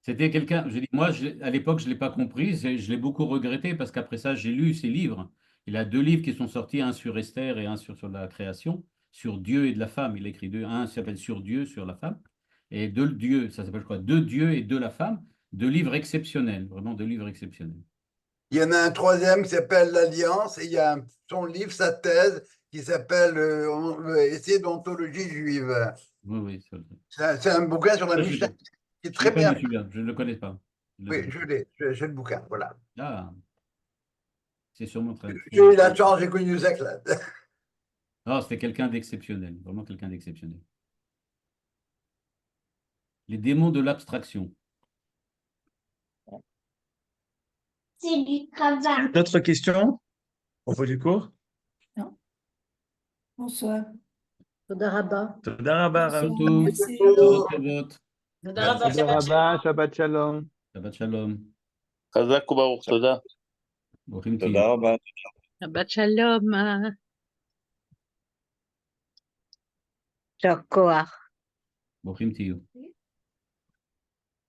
c'était quelqu'un, je dis, moi, à l'époque, je ne l'ai pas compris, je l'ai beaucoup regretté parce qu'après ça, j'ai lu ses livres. Il a 2 livres qui sont sortis, un sur Esther et un sur la création, sur Dieu et de la femme. Il a écrit deux, un s'appelle Sur Dieu, sur la femme, et de Dieu, ça s'appelle, je crois, De Dieu et de la femme, 2 livres exceptionnels, vraiment 2 livres exceptionnels. Il y en a un troisième qui s'appelle L'Alliance, et il y a son livre, sa thèse, qui s'appelle Essai d'ontologie juive. Oui, oui, C'est un bouquin sur la Mishnah qui est très bien. Je ne le connais pas. Oui, je l'ai, j'ai le bouquin, voilà. Ah, c'est sûrement très. J'ai eu la chance, j'ai connu Zaclade. Ah, c'était quelqu'un d'exceptionnel, vraiment quelqu'un d'exceptionnel. Les démons de l'abstraction. C'est du travail. D'autres questions au propos du cours? Non. Bonsoir. Toda Rabba. Toda rabba, Rav. Surtout, Merci. תודה רבה, Merci. שבת שלום. שבת שלום. Shabbat shalom. חזק וברוך, תודה. ברוכים תודה תהיו. רבה. שבת שלום. יישר כוח. ברוכים תהיו.